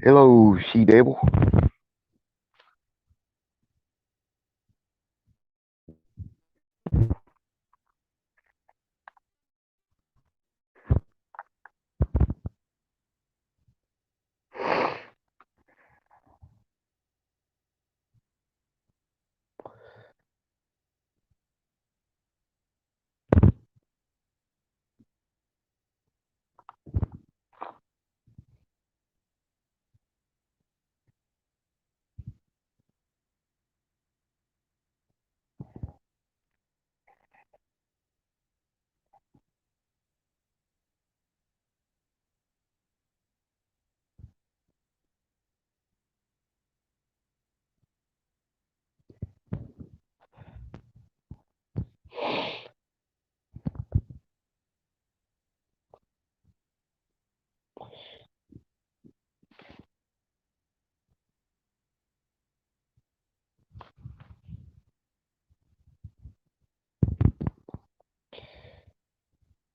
Hello, She Devil.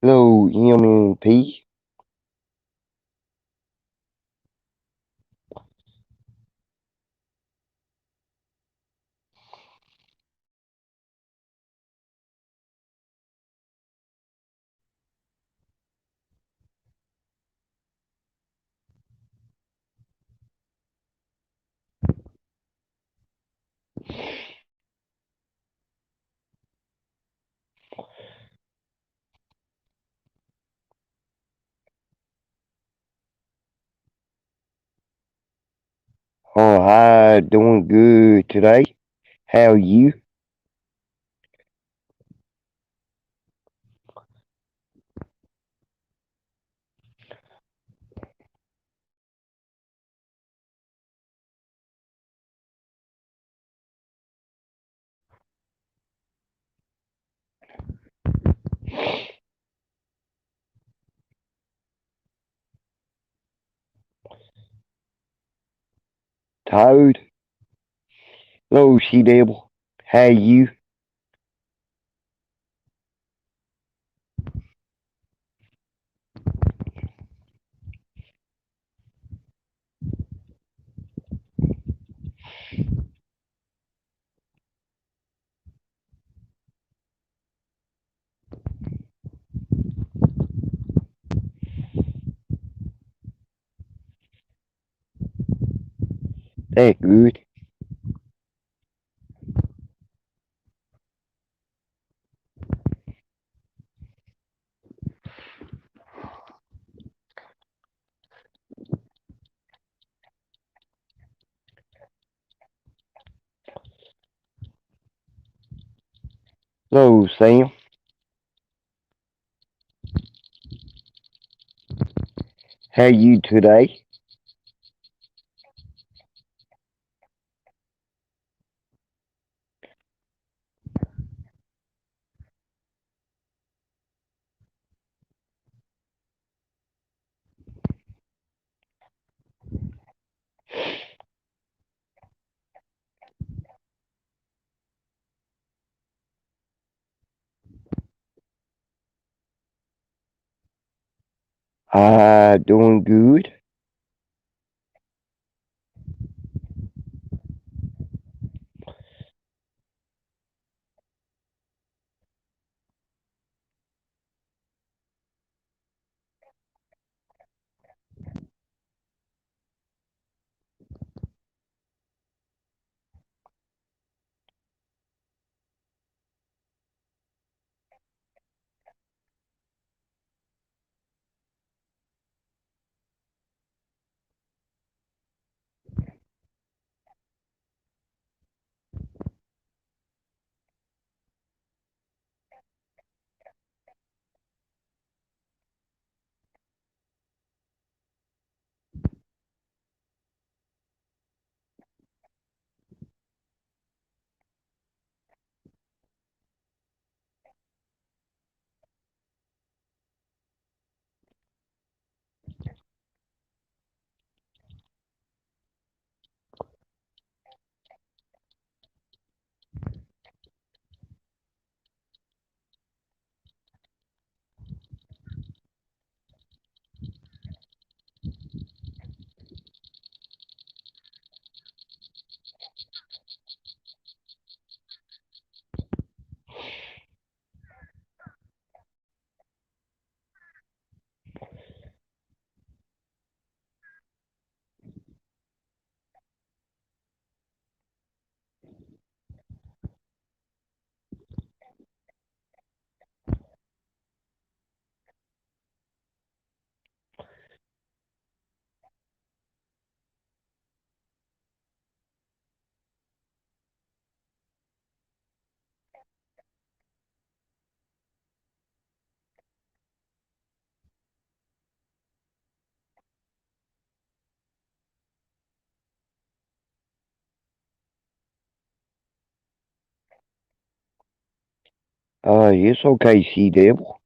Hello, MNP. Oh, hi, doing good today. How are you? Tired? Hello, She Devil. How are you? That good. Hello, Sam. How are you today? Doing good. It's okay, She Devil.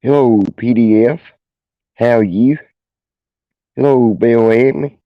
Hello, PDF. How you? Hello, Bill Anthony.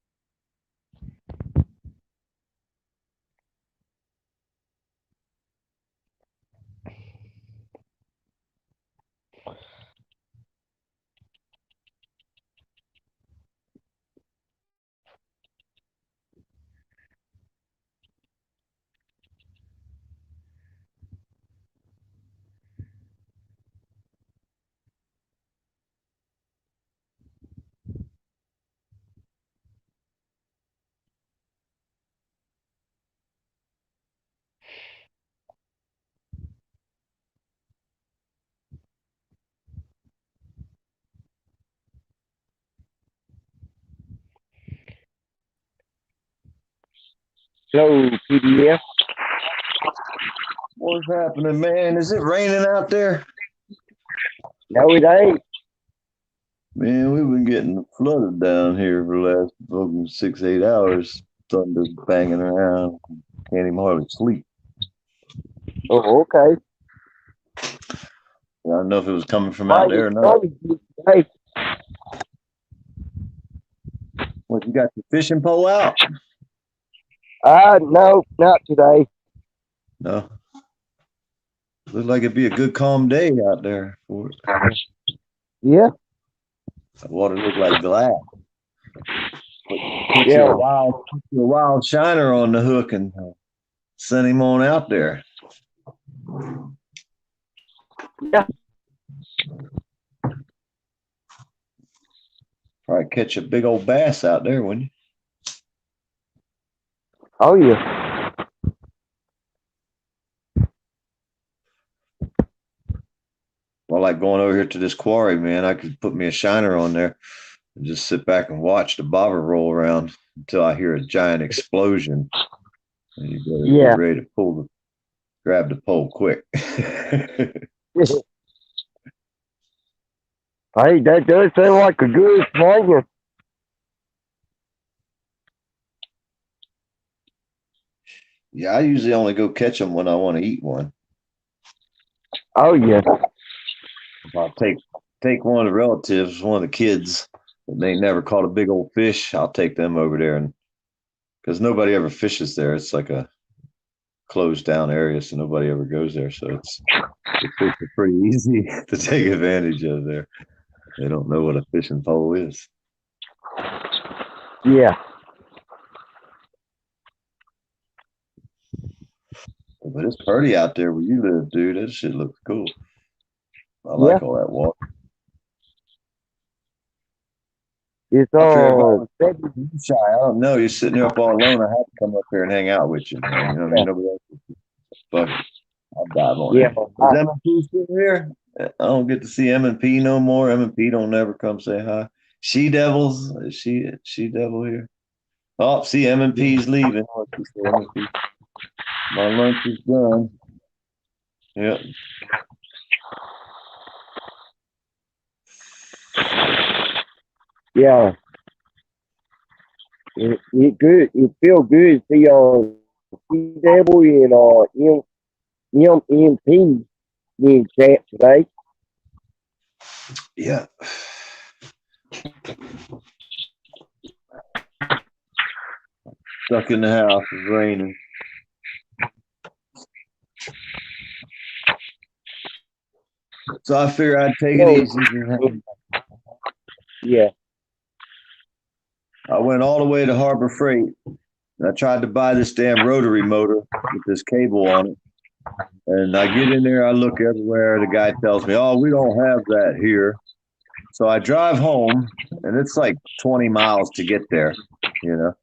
Hello, PDF. What's happening, man? Is it raining out there? No, it ain't. Man, we've been getting flooded down here for the last 6, 8 hours. Thunder banging around. Can't even hardly sleep. Oh, okay. I don't know if it was coming from Why out you there or not. started this today? What, you got your fishing pole out? No, not today. No. Looks like it'd be a good calm day out there for it. Yeah, The water looked like glass. Put yeah, your wild shiner on the hook and send him on out there. yeah. Probably catch a big old bass out there, wouldn't you? Oh, yeah. Well, like going over here to this quarry, man, I could put me a shiner on there and just sit back and watch the bobber roll around until I hear a giant explosion. And you better get Yeah. ready to grab the pole quick. Hey, that does sound like a good plan. Yeah, I usually only go catch them when I want to eat one. Oh, yeah. If I take one of the relatives, one of the kids that they never caught a big old fish, I'll take them over there, and because nobody ever fishes there, it's like a closed down area, so nobody ever goes there. So the fish are pretty easy to take advantage of there. They don't know what a fishing pole is. Yeah. But it's pretty out there where you live, dude. That shit looks cool. I Yeah. like all that water. It's I figured if I all was shy, I don't know. You're sitting there up all alone. I have to come up here and hang out with you, man. You know what I mean? Nobody else. But I'll dive on Yeah, in. Is M&P still here? I don't get to see M&P no more. M&P don't never come say hi. She Devils, is she Devil here? Oh, see, M&P's leaving. M&P. My lunch is done. Yep. yeah. It good. It feel good to see Sea Devil and MP being champ today. Yeah. Stuck in the house. It's raining. So I figured I'd take it easy. Yeah. I went all the way to Harbor Freight. And I tried to buy this damn rotary motor with this cable on it. And I get in there, I look everywhere. The guy tells me, "Oh, we don't have that here." So I drive home, and it's like 20 miles to get there, you know.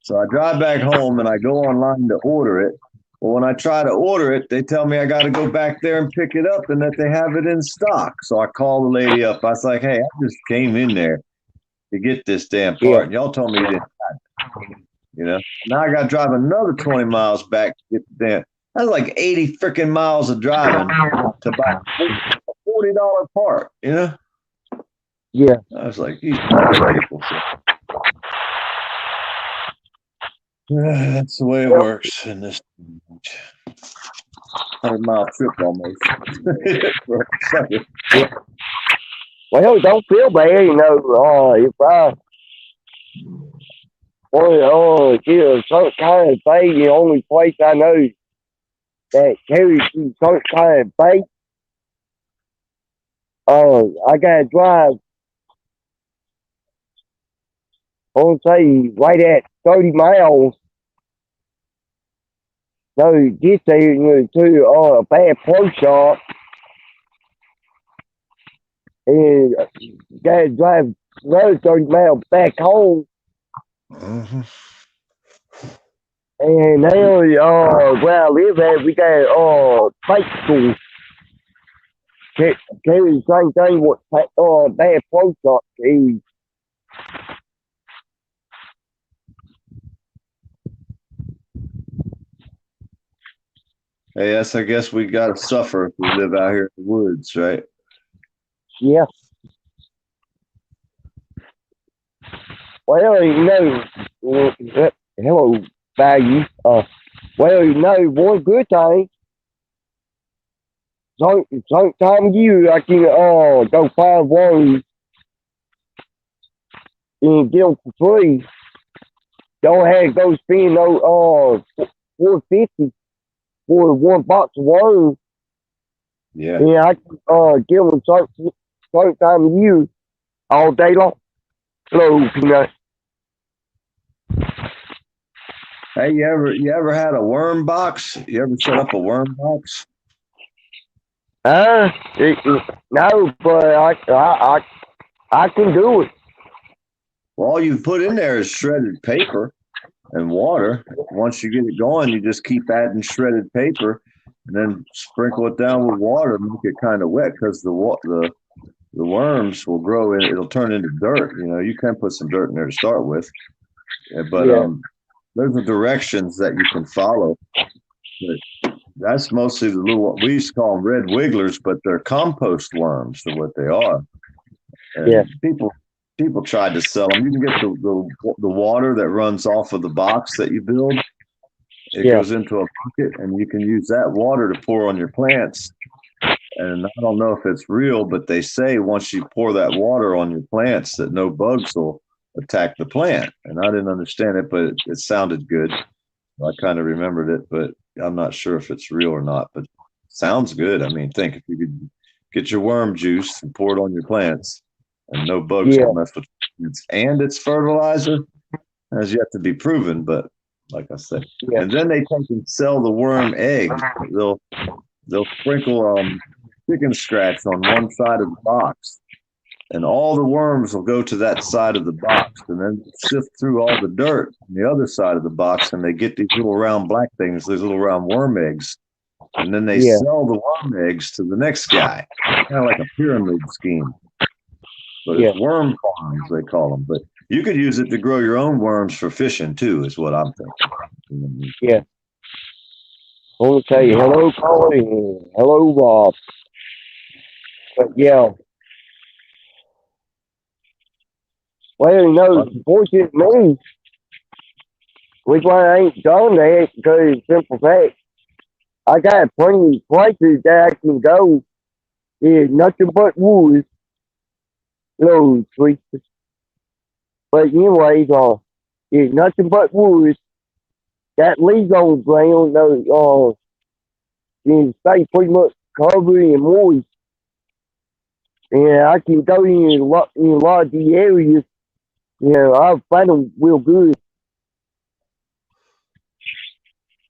So I drive back home and I go online to order it. Well, when I try to order it, they tell me I got to go back there and pick it up and that they have it in stock. So I call the lady up. I was like, "Hey, I just came in there to get this damn part. Yeah. And y'all told me you didn't have it, you know. Now I got to drive another 20 miles back to get the damn. That's like 80 freaking miles of driving to buy a $40 part, you know." Yeah. I was like, "These people." That's the way it works in this 100-mile trip almost. Yeah. Well, don't feel bad, if I want to get some kind of thing, the only place I know that carries some kind of bait, I gotta drive, I want to say, right at 30 miles. No, get there, to a bad pro shop, and gotta drive another 30 miles back home. Mm-hmm. And now, where I live at, we got bike school. Carry the same thing what bad pro shop carries. Hey, yes, I guess we got to suffer if we live out here in the woods, right? Yeah. Well, hello, value. Well, one good thing. Sometime you I can go find one and get them for free. Don't have to go spend no $4.50 for one box of worms. Yeah. And I can give them certain time of year all day long. Hello, Peanut. Hey, you ever had a worm box? You ever set up a worm box? Uh, no, but I can do it. Well, all you put in there is shredded paper and water. Once you get it going, you just keep adding shredded paper and then sprinkle it down with water, make it kind of wet because the worms will grow in. It'll turn into dirt. You know, you can put some dirt in there to start with, but Yeah. there's the directions that you can follow. But that's mostly the little. We used to call them red wigglers, but they're compost worms. Are what they are. And Yeah. people tried to sell them. You can get the water that runs off of the box that you build. It Yeah. goes into a bucket, and you can use that water to pour on your plants. And I don't know if it's real, but they say once you pour that water on your plants, that no bugs will attack the plant. And I didn't understand it, but it sounded good. I kind of remembered it, but I'm not sure if it's real or not. But sounds good. I mean, think if you could get your worm juice and pour it on your plants, and no bugs Yeah. will mess with it. And it's fertilizer, has yet to be proven. But like I said, Yeah. and then they take and sell the worm eggs. They'll sprinkle chicken scratch on one side of the box, and all the worms will go to that side of the box, and then sift through all the dirt on the other side of the box, and they get these little round black things, these little round worm eggs, and then they Yeah. sell the worm eggs to the next guy, kind of like a pyramid scheme. But Yeah. it's worm farms, they call them. But you could use it to grow your own worms for fishing too, is what I'm thinking. Yeah. I want to tell you hello, Colin, and hello, Rob. But yeah, well, you know, fortunately, which one I ain't done that because simple fact, I got plenty of places that I can go. There's nothing but woods, no trees. But anyways, there's nothing but woods. That leaves on the ground, can stay pretty much covered and moist. And I can go in a lot of the areas. I find them real good.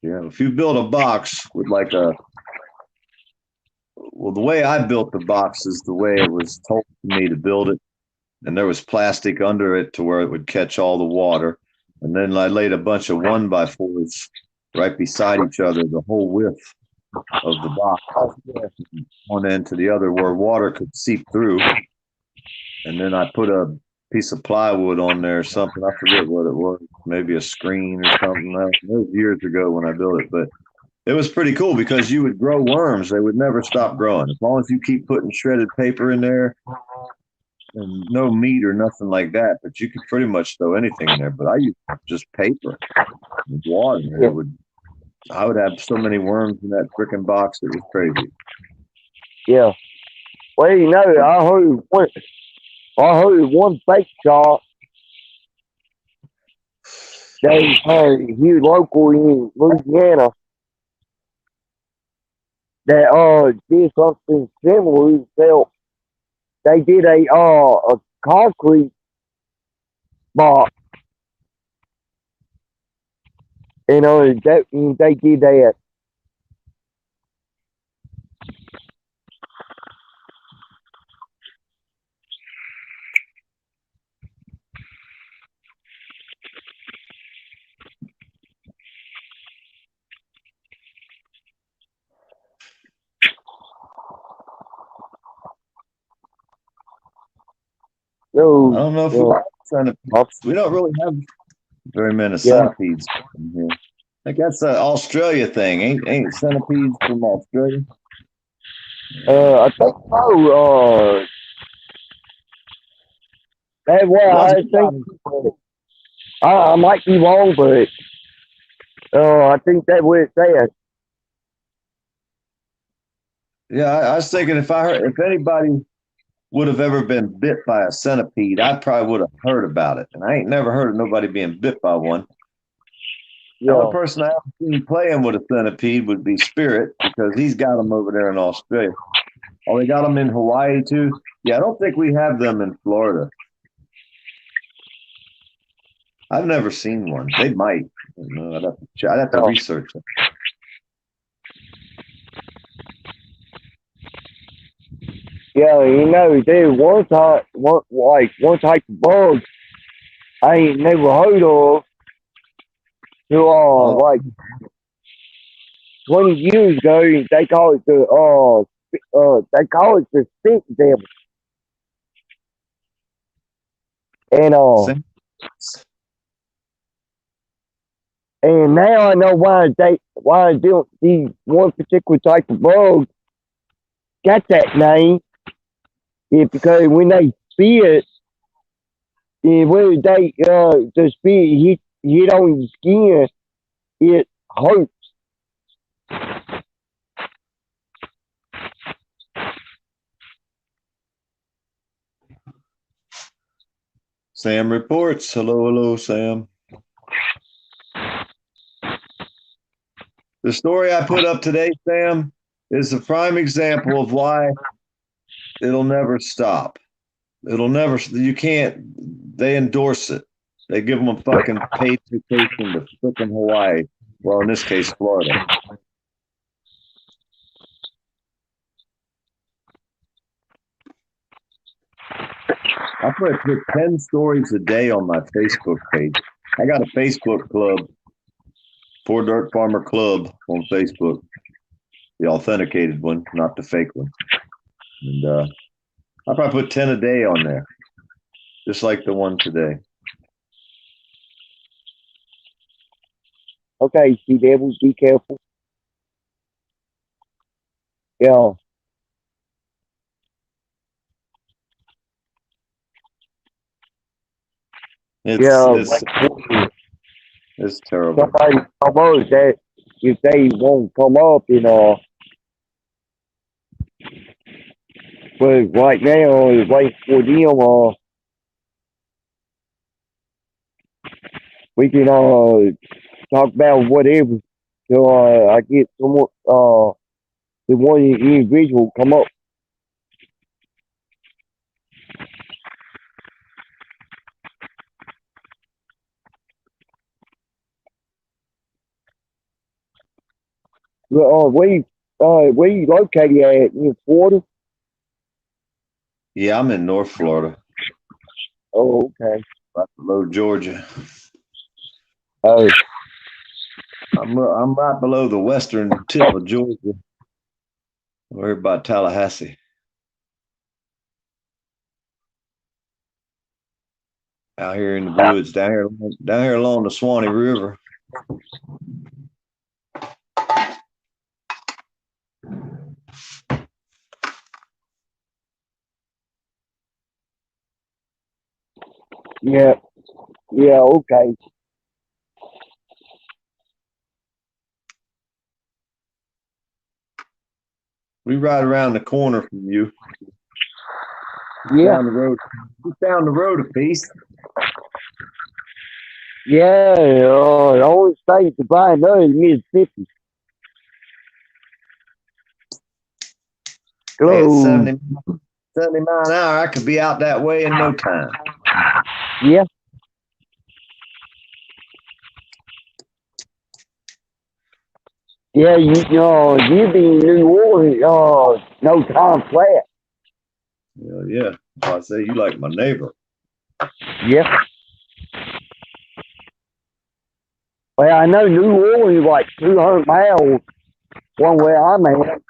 Yeah, if you build a box with like a, well, the way I built the box is the way it was told to me to build it. And there was plastic under it to where it would catch all the water. And then I laid a bunch of 1x4s right beside each other, the whole width of the box, one end to the other, where water could seep through. And then I put a piece of plywood on there or something. I forget what it was, maybe a screen or something. It was years ago when I built it, but it was pretty cool because you would grow worms. They would never stop growing. As long as you keep putting shredded paper in there and no meat or nothing like that, but you could pretty much throw anything in there. But I used just paper and water. Yeah. I would have so many worms in that freaking box. It was crazy. Yeah. Well, I heard one bake shop they had here local in Louisiana that did something similar. They did a concrete box, and they did that. I So don't know if we have centipedes. We don't really have very many yeah, centipedes in here. I think that's an Australia thing. Ain't centipedes from Australia? I think so. That's what Was I think. I might be wrong, but I think that's what it says. yeah, I was thinking if anybody would have ever been bit by a centipede, I probably would have heard about it. And I ain't never heard of nobody being bit by one. The only Yeah, person I ever seen playing with a centipede would be Spirit because he's got them over there in Australia. Oh, they got them in Hawaii too. Yeah, I don't think we have them in Florida. I've never seen one. They might. No, I'd have to yeah, research it. yeah. There's one type of bug I ain't never heard of. Till Oh, like 20 years ago, they call it the stink devil, and same. and now I know why these one particular type of bug got that name. Yeah, because when they spit, when the spit hit on your skin, it hurts. Sam reports. Hello, hello, Sam. The story I put up today, Sam, is a prime example of why it'll never stop. It'll never, you can't, they endorse it. They give them a fucking paid vacation to freaking Hawaii. Well, in this case, Florida. I put 10 stories a day on my Facebook page. I got a Facebook club, Poor Dirt Farmer Club on Facebook. the authenticated one, not the fake one. And I probably put 10 a day on there, just like the one today. Okay, Sea Devils, be careful. Yeah, It's yeah. it's it's terrible. Somebody come up that if they won't come up, but right now it's wait for them. We can talk about whatever. So I get someone the one individual come up. Well, where you located at in Florida? Yeah, I'm in North Florida, Oh, okay. right below Georgia. Oh, I'm right below the western tip of Georgia. We're by Tallahassee, out here in the woods, down here along the Swanee River. yeah, yeah, okay. We right around the corner from you, Yeah, down the road, just down the road a piece. yeah. The only state to find us is Mississippi. Hey, at Hello. 70 miles an hour, I could be out that way in no time. Yeah, yeah. You be in New Orleans. No time flat. Yeah. So I say you like my neighbor. Yeah. Well, I know New Orleans is like 200 miles one way I'm at,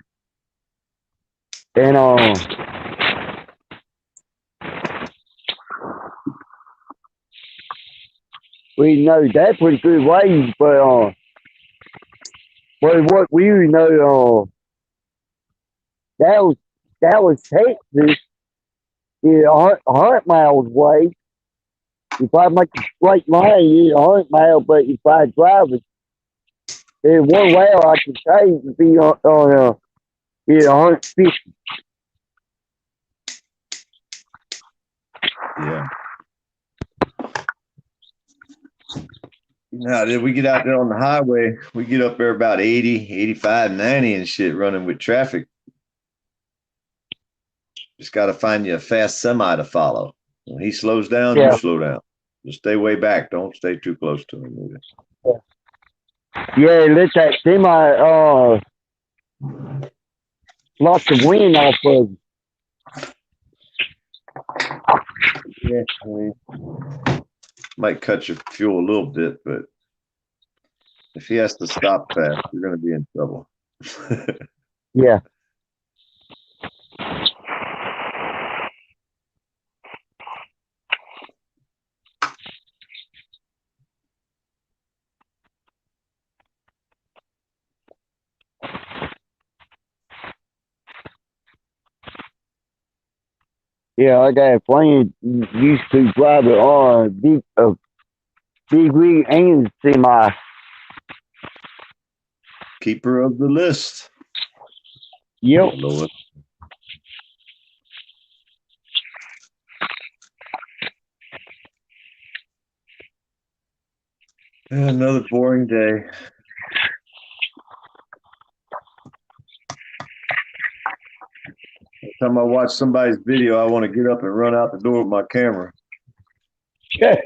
and we know that pretty good ways, but what we know, Dallas, Dallas, Texas is 100 miles away. If I make a straight line, it's 100 miles, but if I drive it, there's one mile I can take to be is 150. Yeah. Now, did we get out there on the highway? We get up there about 80, 85, 90 and shit running with traffic. Just got to find you a fast semi to follow. When he slows down, you Yeah, slow down. Just stay way back. Don't stay too close to him either. yeah. Let that semi lots of wind off of. Yeah. I mean, might cut your fuel a little bit, but if he has to stop fast, you're going to be in trouble. Yeah, yeah. I got a friend used to drive a big rig and semi. Keeper of the list. Yep. Lord. Another boring day. Every time I watch somebody's video, I want to get up and run out the door with my camera. Yeah.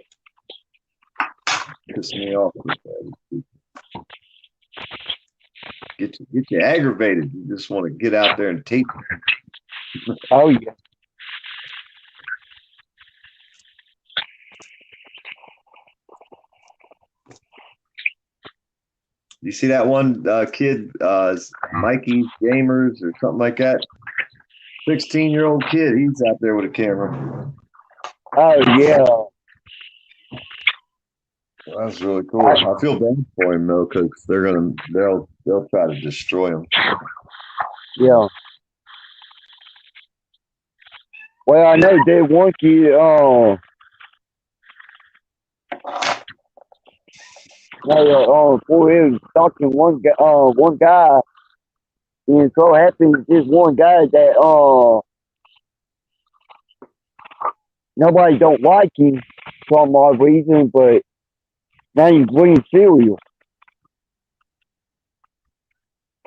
Piss me off. Get you aggravated. You just want to get out there and tape. Oh yeah. You see that one kid, Mikey Gamers or something like that? 16-year-old kid. He's out there with a camera. Oh yeah. That's really cool. I feel bad for him though, because they'll try to destroy him. Yeah. Well, I know that one kid. Boy, he was stalking one guy, and so happened this one guy that nobody don't like him for some odd reason, but now he's bringing cereal,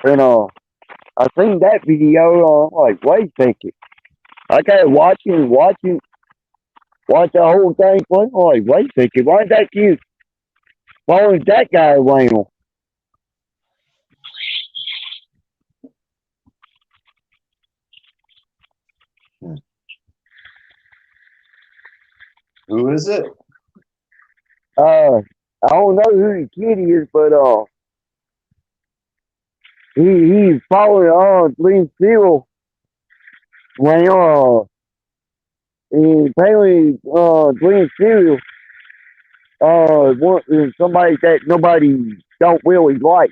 and I seen that video. I'm like, wait a second. I got watch the whole thing. I'm like, wait a second. Why is that kid following that guy around? Who is it? I don't know who the kid is, but he's following Glenn Steele when and apparently Glenn Steele somebody that nobody don't really like.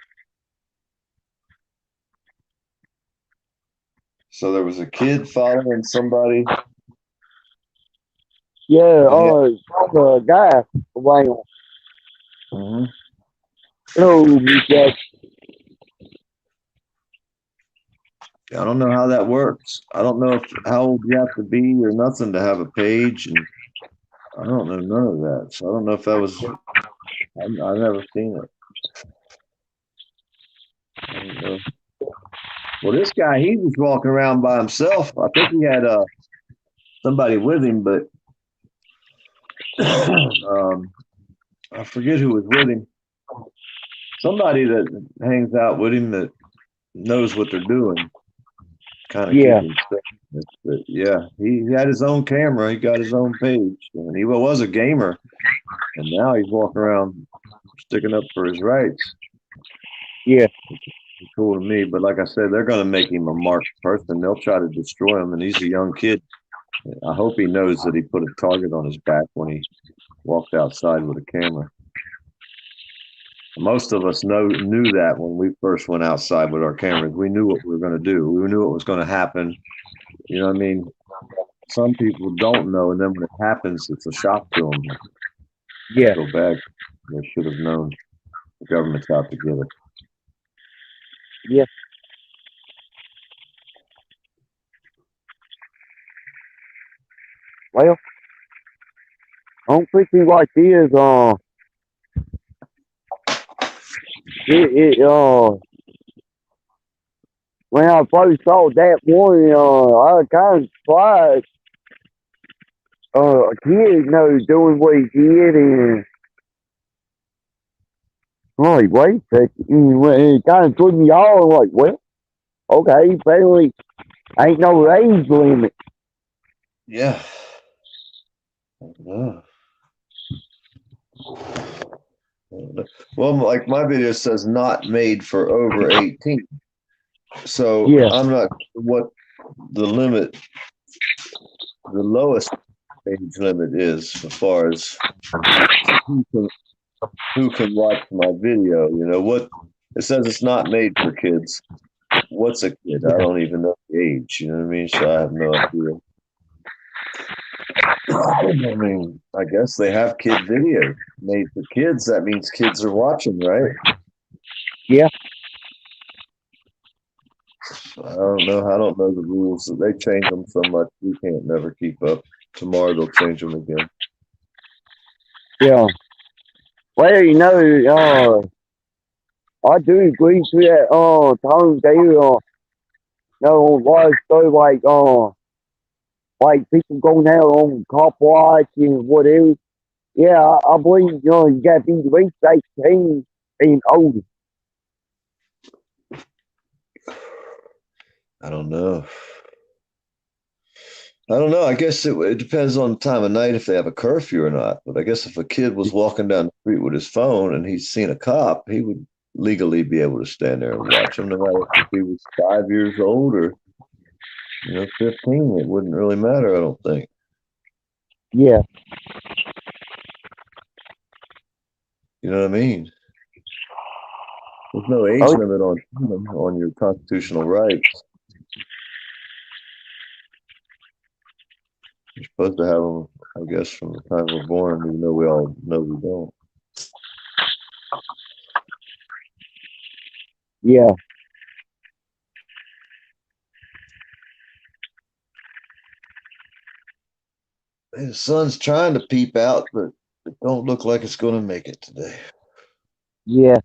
So there was a kid following somebody. Yeah, the guy around. Mm-hmm. Oh, that I don't know how that works. I don't know how old you have to be or nothing to have a page, and I don't know none of that. So I don't know if that was. I've never seen it. I don't know. Well, this guy, he was walking around by himself. I think he had somebody with him, but I forget who was with him. Somebody that hangs out with him that knows what they're doing, kind of yeah, keep him safe. But yeah, he had his own camera. He got his own page, and he was a gamer, and now he's walking around sticking up for his rights. yeah, It's cool to me, but like I said, they're going to make him a marked person. They'll try to destroy him, and he's a young kid. I hope he knows that he put a target on his back when he walked outside with a camera. Most of us knew that when we first went outside with our cameras. We knew what we were going to do. We knew what was going to happen. You know what I mean? Some people don't know, and then when it happens, it's a shock to them. yeah. So bad. They should have known. The government's out to get it. Yeah. Well, I don't think he like this. When I first saw that one, I was kind of surprised. A kid knows doing what he did, and I'm like, wait a second. And it kind of threw me off. I'm like, well, okay, apparently ain't no age limit. Yeah. Yeah. Well, like my video says, not made for over 18. So Yeah, I'm not sure what the limit, the lowest age limit is as far as who can watch my video. You know what? It says it's not made for kids. What's a kid? I don't even know the age. You know what I mean? So I have no idea. I mean, I guess they have kid videos made for kids. That means kids are watching, right? yeah, I don't know. I don't know the rules. They change them so much we can't never keep up. Tomorrow they'll change them again. yeah. Well, I do agree to that. Tom, they, a lot of stuff like people going out on cop watch and whatever. Yeah, I believe, you got to be at least 18 and older. I don't know. I don't know. I guess it depends on the time of night if they have a curfew or not. But I guess if a kid was walking down the street with his phone and he's seen a cop, he would legally be able to stand there and watch him, no matter if he was 5 years old or 15. It wouldn't really matter, I don't think. Yeah. You know what I mean? There's no age limit on your constitutional rights. You're supposed to have them, I guess, from the time we're born, even though we all know we don't. Yeah. The sun's trying to peep out, but it don't look like it's going to make it today. Yeah.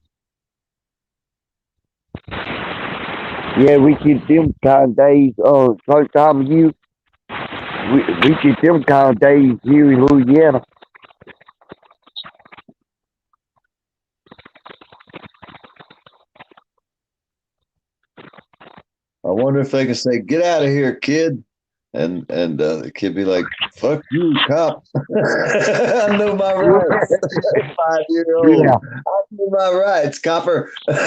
Yeah, we get them kind of days, certain time of year. We get them kind of days here in Louisiana. I wonder if they can say, "Get out of here, kid," and the kid be like, "Fuck you, cop! I know my rights." 5-year-old, Yeah. I know my rights, copper. Yeah.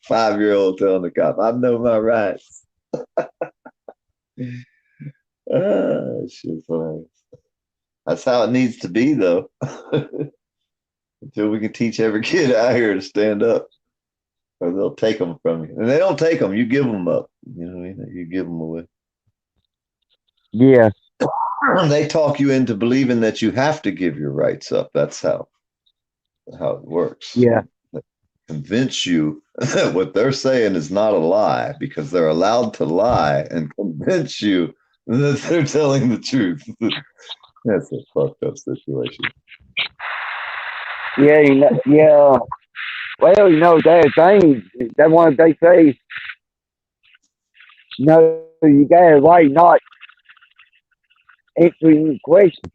5-year-old telling the cop, "I know my rights." Shit's hilarious. That's how it needs to be, though. Until we can teach every kid out here to stand up, or they'll take them from you. And they don't take them; you give them up. You know what I mean? You give them away. Yeah. They talk you into believing that you have to give your rights up. That's how it works. Yeah. They convince you that what they're saying is not a lie, because they're allowed to lie and convince you that they're telling the truth. That's a fucked up situation. Yeah. Yeah. Well, that thing, that one they say, you got a right not answering the question.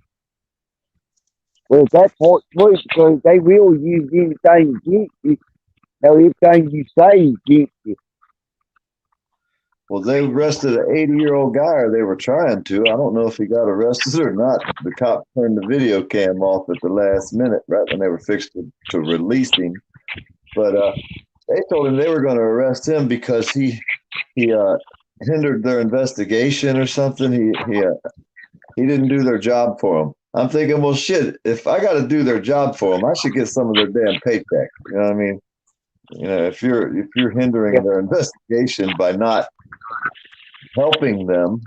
Well, that part true because they will use anything against you. Everything you say against you. Well, they arrested an 80-year-old guy, or they were trying to. I don't know if he got arrested or not. The cop turned the video cam off at the last minute, right when they were fixed to release him. But they told him they were going to arrest him because he hindered their investigation or something. He didn't do their job for them. I'm thinking, well, shit, if I got to do their job for them, I should get some of their damn paycheck. You know what I mean? If you're hindering their investigation by not helping them,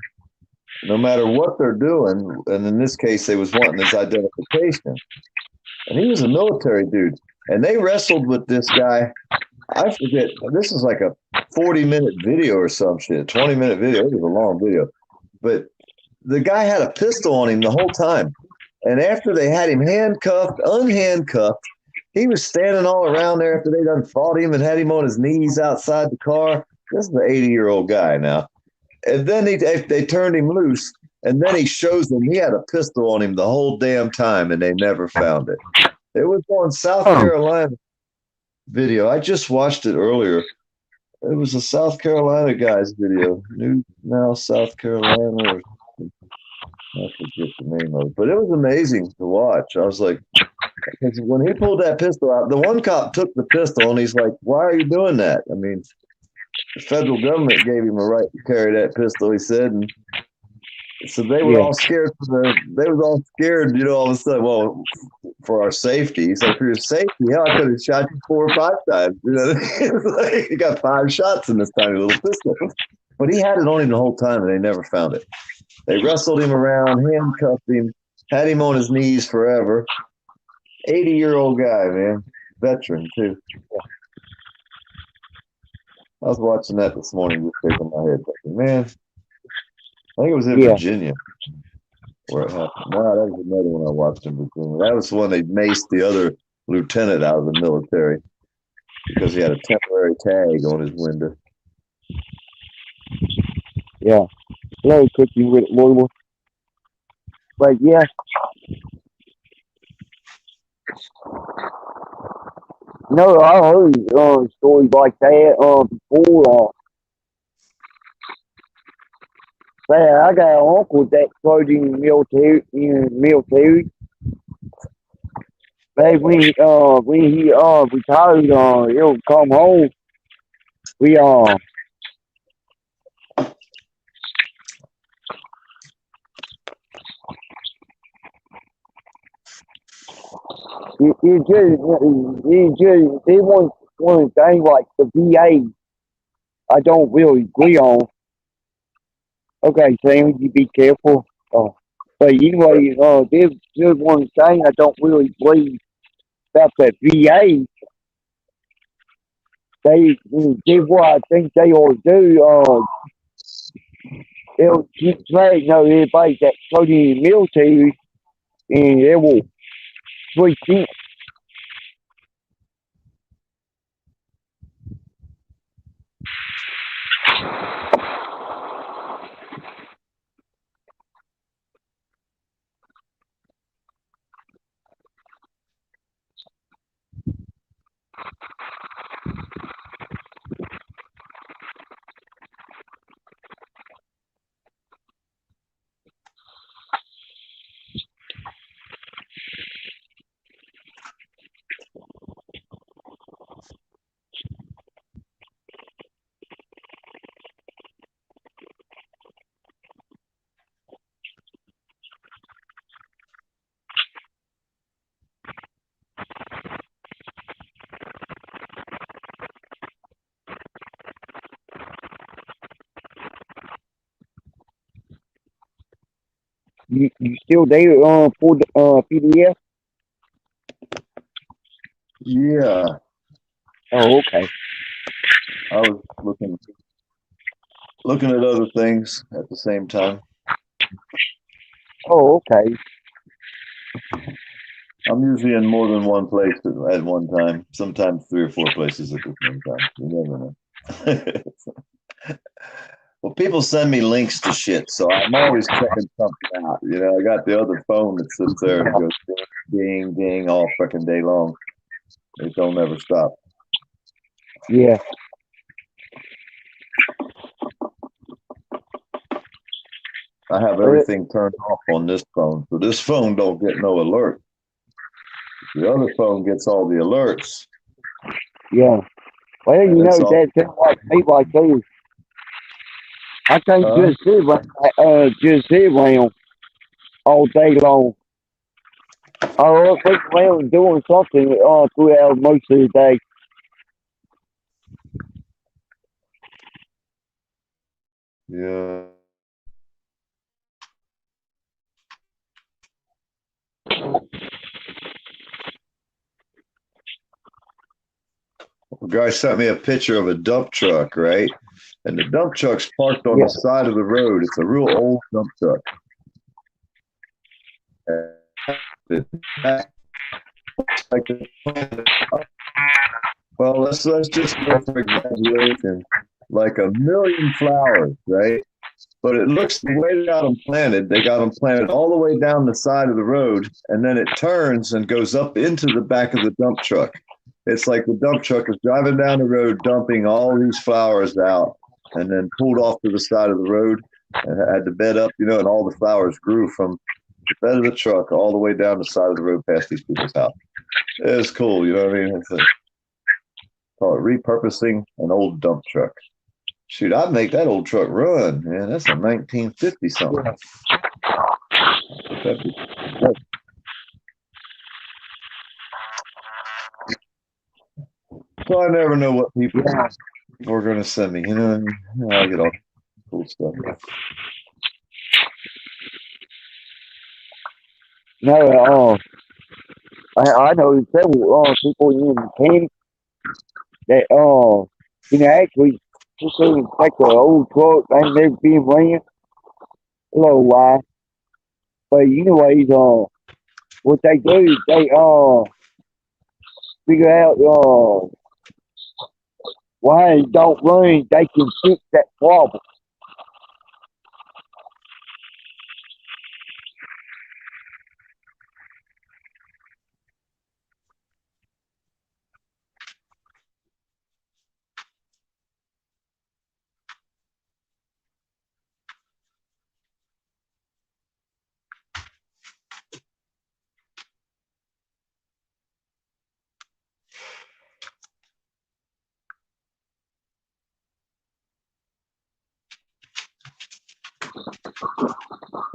no matter what they're doing, and in this case, they was wanting his identification, and he was a military dude, and they wrestled with this guy. I forget. This is like a 40-minute video or some shit, 20-minute video. It was a long video, but the guy had a pistol on him the whole time. And after they had him handcuffed, unhandcuffed, he was standing all around there after they done fought him and had him on his knees outside the car. This is an 80-year-old guy now. And then they turned him loose, and then he shows them he had a pistol on him the whole damn time, and they never found it. It was on South Carolina video. I just watched it earlier. It was a South Carolina guy's video. News Now, South Carolina. I forget the name of it, but it was amazing to watch. I was like, when he pulled that pistol out, the one cop took the pistol and he's like, "Why are you doing that?" I mean, the federal government gave him a right to carry that pistol, he said, and so they were all scared. They was all scared, all of a sudden. Well, for our safety, he said, "For your safety, hell, I could have shot you 4 or 5 times." Like, he got 5 shots in this tiny little pistol, but he had it on him the whole time, and they never found it. They wrestled him around, handcuffed him, had him on his knees forever. 80-year-old guy, man. Veteran, too. I was watching that this morning, just shaking my head. Man, I think it was in Virginia where it happened. No, that was another one I watched in Virginia. That was the one they maced the other lieutenant out of the military because he had a temporary tag on his window. Yeah. Hello, Cookie with Louisville. But yeah. No, I heard stories like that before. I got an uncle that served in the military. Hey, when he retired, he'll come home. We it one thing like the VA. I don't really agree on. Okay, Sam, you be careful. But anyway, there's one thing I don't really believe about that VA. They did what I think they ought to do. They'll keep dragging out everybody that's floating in the military, and they will switch in. You still there for the PDF? Yeah, Oh, okay. I was looking at other things at the same time. Oh, okay. I'm usually in more than one place at one time. Sometimes 3 or 4 places at the same time. You never know. Well, people send me links to shit, so I'm always checking something out. I got the other phone that sits there and goes ding, ding all fucking day long. It don't ever stop. Yeah. I have everything turned off on this phone, so this phone don't get no alert. The other phone gets all the alerts. Yeah. Well, And it's all, that's just like people I too. I can't huh? just sit around all day long. I will think around doing something throughout most of the day. Yeah. A guy sent me a picture of a dump truck, right? And the dump truck's parked on Yeah. the side of the road. It's a real old dump truck. Well, let's just go for exaggeration. Like a million flowers, right? But it looks the way they got them planted all the way down the side of the road, and then it turns and goes up into the back of the dump truck. It's like the dump truck is driving down the road, dumping all these flowers out, and then pulled off to the side of the road and had the bed up, and all the flowers grew from the bed of the truck all the way down the side of the road past these people's house. It's cool, you know what I mean? Call it repurposing an old dump truck. Shoot, I'd make that old truck run, man. That's a 1950 something. So I never know what people are going to send me. I get all cool stuff. No, I know several people in mechanics that actually just take an old truck ain't never been ran. Hello, why? But anyways, what they do is they figure out why it don't run. They can fix that problem.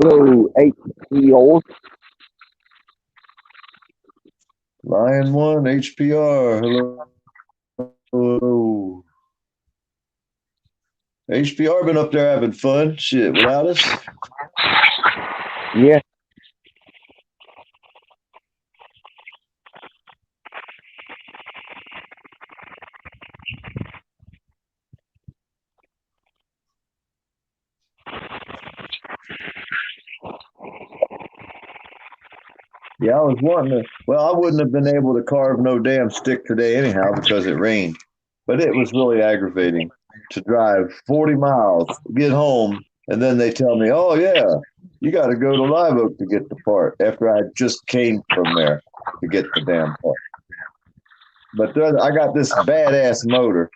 Little HPO. Lion 1, HPR. Hello. HPR been up there having fun. Shit, without us. Yeah. Yeah, I was wanting to. Well, I wouldn't have been able to carve no damn stick today anyhow because it rained. But it was really aggravating to drive 40 miles, get home, and then they tell me, "Oh yeah, you got to go to Live Oak to get the part." After I just came from there to get the damn part. But I got this badass motor.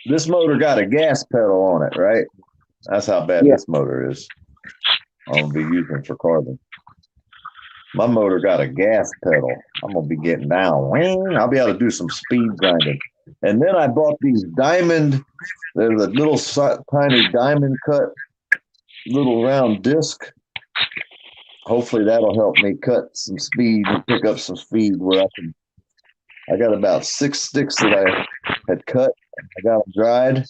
This motor got a gas pedal on it, right? That's how bad this motor is. I'm gonna be using for carving. My motor got a gas pedal. I'm gonna be getting down. I'll be able to do some speed grinding. And then I bought these diamond. There's a little tiny diamond cut, little round disc. Hopefully that'll help me cut some speed and pick up some speed where I can. I got about 6 sticks that I had cut. I got them dried,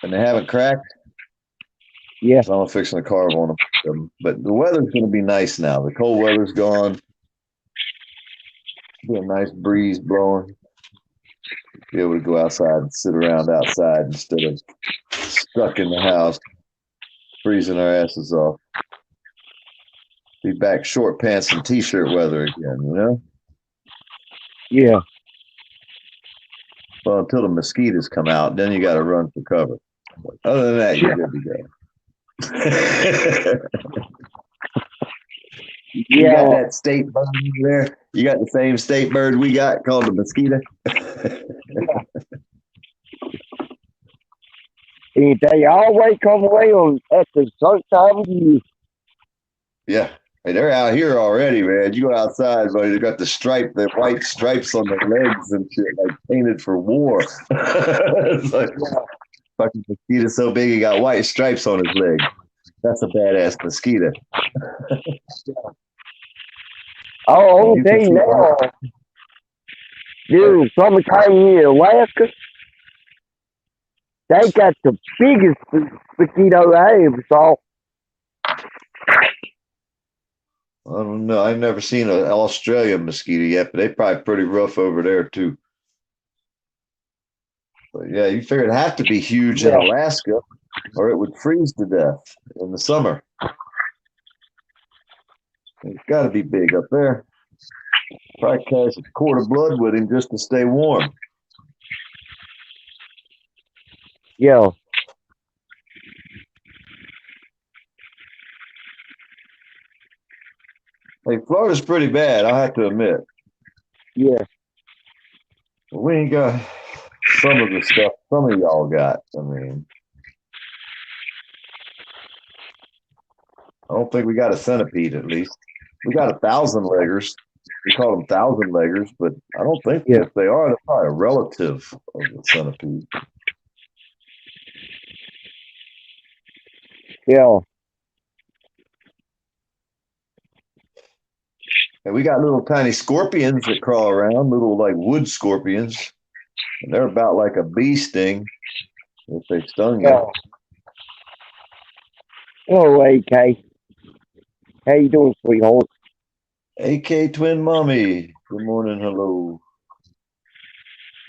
and they haven't cracked. Yeah. So I'm fixing to carve on them. But the weather's going to be nice now. The cold weather's gone. Be a nice breeze blowing. Be able to go outside and sit around outside instead of stuck in the house, freezing our asses off. Be back short pants and t-shirt weather again, you know? Yeah. Well, until the mosquitoes come out, then you got to run for cover. But other than that, you're good to go. You got that state bird there. You got the same state bird we got called the mosquito. And they always come away on at the certain time of year. Yeah. Hey, they're out here already, man. You go outside, buddy. They got the white stripes on their legs and shit, like painted for war. It's like, fucking mosquito so big he got white stripes on his leg. That's a badass mosquito. Oh, okay, now, dude, summertime in Alaska, they got the biggest mosquito I ever saw. I don't know. I've never seen an Australian mosquito yet, but they're probably pretty rough over there too. But yeah, you figure it'd have to be huge in Alaska, or it would freeze to death in the summer. It's got to be big up there. Probably catch a quart of blood with him just to stay warm. Yeah. Hey, Florida's pretty bad, I have to admit. Yeah. We ain't got some of the stuff some of y'all got. I mean, I don't think we got a centipede, at least. We got 1,000-leggers. We call them 1,000-leggers, but I don't think if they are, they're probably a relative of the centipede. Yeah. And we got little tiny scorpions that crawl around, little like wood scorpions. And they're about like a bee sting if they stung you. Yeah. Oh, AK. How you doing, sweetheart? AK Twin Mommy. Good morning, hello.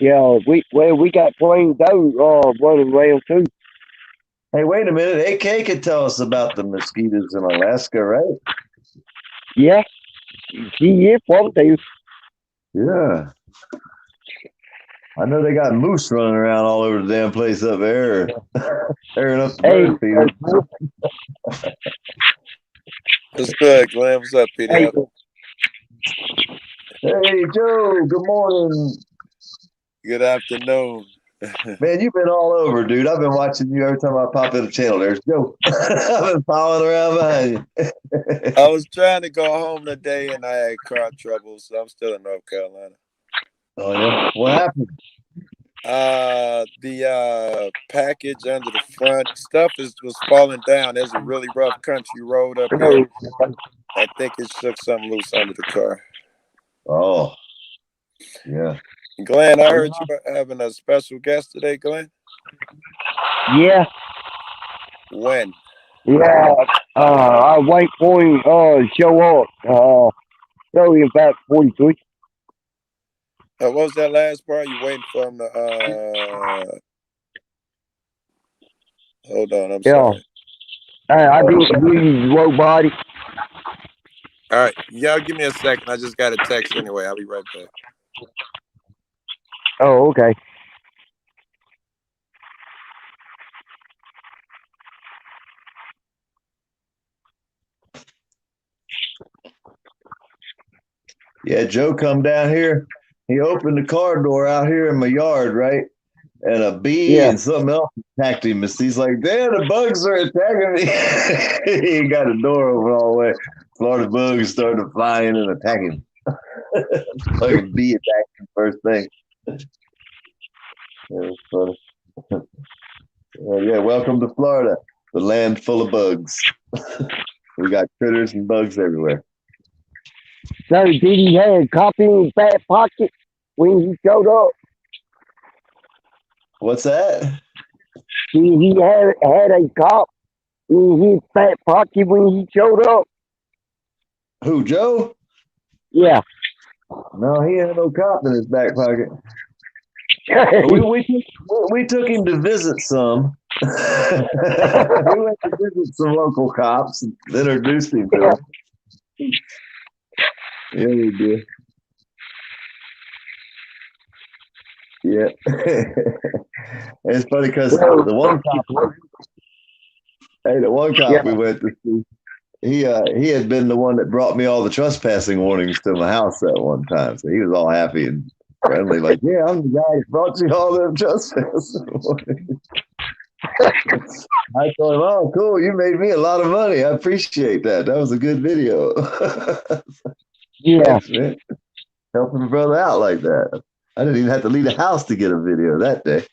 Yeah, we got plain dough running around too. Hey, wait a minute. AK could tell us about the mosquitoes in Alaska, right? Yeah. She is from there. Yeah. I know they got moose running around all over the damn place up there. Tearing up the bird feeder. What's good, Glenn? What's up, PDF? Hey, Joe. Good morning. Good afternoon. Man, you've been all over, dude. I've been watching you every time I pop in the channel. There's Joe. I've been following around behind you. I was trying to go home today and I had car trouble, so I'm still in North Carolina. Oh, yeah? What happened? The package under the front stuff was falling down. There's a really rough country road up here. I think it shook something loose under the car. Oh, yeah. Glenn, I heard you were having a special guest today, Glenn. Yeah. When? Yeah. I wait for him show up. Show him about 43. What was that last part? You waiting for him to hold on, I'm sorry. I didn't use robotic. All right. Y'all give me a second. I just got a text anyway. I'll be right back. Oh, okay. Yeah, Joe come down here. He opened the car door out here in my yard, right? And a bee and something else attacked him. He's like, damn, the bugs are attacking me. He got the door open all the way. Florida bugs started to fly in and attack him. Like a bee attacked him first thing. It was funny. Yeah, welcome to Florida, the land full of bugs. We got critters and bugs everywhere. So did he have a copy in his back pocket when he showed up? What's that? He had a cop in his back pocket when he showed up. Who, Joe? Yeah. No, he had no cop in his back pocket. we took him to visit some. We went to visit some local cops and introduced him to them. Yeah, we did. Yeah. It's funny because the one cop we went to see, he had been the one that brought me all the trespassing warnings to my house that one time. So he was all happy and friendly, like, yeah, I'm the guy that brought you all them trespassing warnings. I told him, oh, cool, you made me a lot of money. I appreciate that. That was a good video. Yeah. Thanks, man. Helping a brother out like that. I didn't even have to leave the house to get a video that day.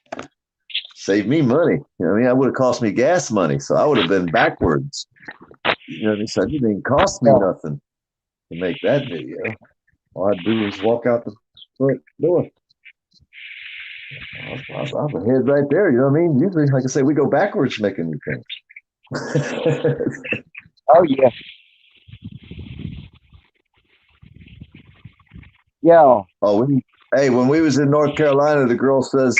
Saved me money. You know what I mean? That would have cost me gas money, so I would have been backwards. You know what I mean? So it didn't cost me nothing to make that video. All I'd do was walk out the front door. I was ahead right there. You know what I mean? Usually, like I say, we go backwards making new things. Oh, yeah. Yeah. Oh, when we was in North Carolina, the girl says,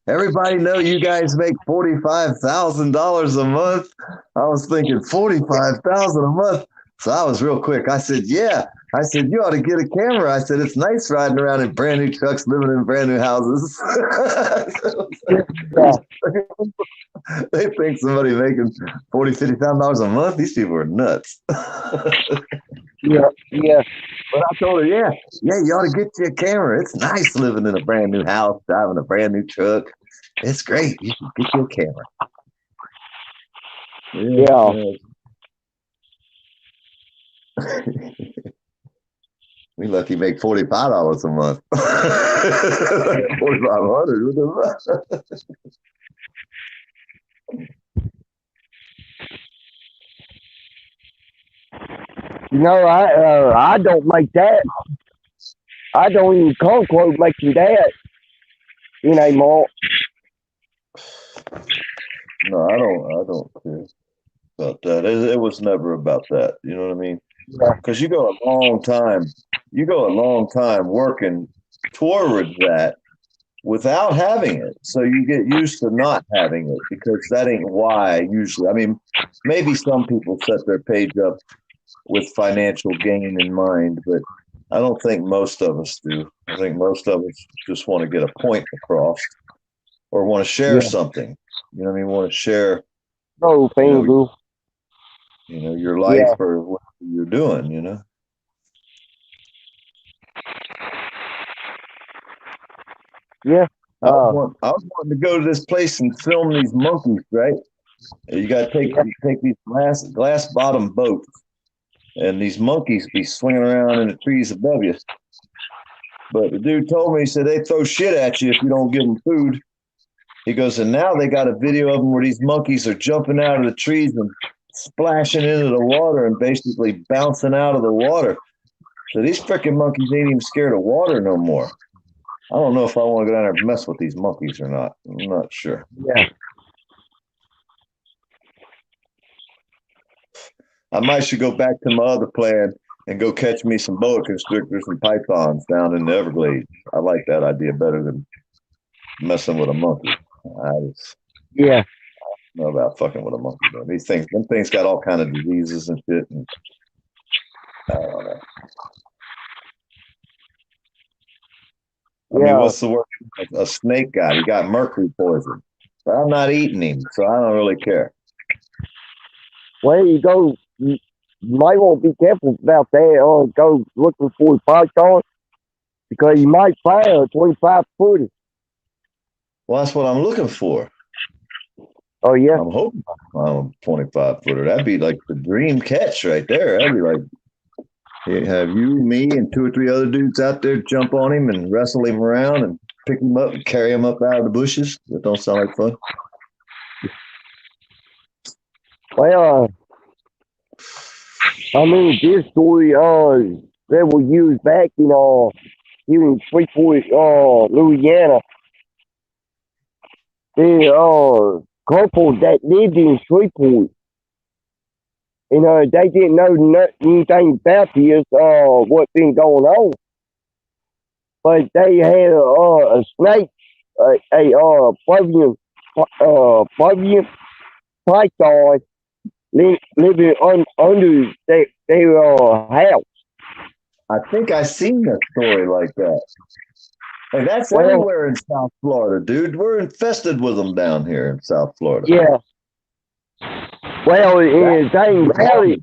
everybody know you guys make $45,000 a month. I was thinking $45,000 a month. So I was real quick. I said, yeah. I said, you ought to get a camera. I said, it's nice riding around in brand new trucks, living in brand new houses. They think somebody making $40,000, $50,000 a month. These people are nuts. Yeah. But I told her, yeah, you ought to get you a camera. It's nice living in a brand new house, driving a brand new truck. It's great. You should get you a camera. Yeah. We lucky make $45 a month. $4,500. You know, I don't make that. I don't even come close making that anymore. No, I don't care about that. It was never about that. You know what I mean? Because you go a long time working towards that without having it. So you get used to not having it because that ain't why usually. I mean, maybe some people set their page up with financial gain in mind, but I don't think most of us do. I think most of us just want to get a point across or want to share something. You know what I mean? Want to share your life or what you're doing, you know? Yeah. I was wanting to go to this place and film these monkeys, right? You got to take these glass bottom boats, and these monkeys be swinging around in the trees above you. But the dude told me, he said, they throw shit at you if you don't give them food. He goes, and now they got a video of them where these monkeys are jumping out of the trees and splashing into the water and basically bouncing out of the water. So these freaking monkeys ain't even scared of water no more. I don't know if I want to go down there and mess with these monkeys or not. I'm not sure. Yeah. I might should go back to my other plan and go catch me some boa constrictors and pythons down in the Everglades. I like that idea better than messing with a monkey. I just Yeah. know about fucking with a monkey. Though. Them things got all kind of diseases and shit. And I don't know. I mean, what's the word? A snake guy. He got mercury poison. But I'm not eating him, so I don't really care. Well, you might want to be careful about that. Or go looking for a python because you might find a 25-footer. Well, that's what I'm looking for. Oh, yeah. I'm hoping I'm a 25-footer. That'd be like the dream catch right there. That'd be like, have you, me, and 2 or 3 other dudes out there jump on him and wrestle him around and pick him up and carry him up out of the bushes? That don't sound like fun. Well, I mean, this story, that was used back in, here in Freeport, Louisiana. The, couple that lived in Freeport, and, they didn't know anything about this, what been going on. But they had, a snake, a Flavian python living under their house. I think I seen a story like that. And that's Well- everywhere in South Florida, dude. We're infested with them down here in South Florida. Yeah. Well, in Dane Valley,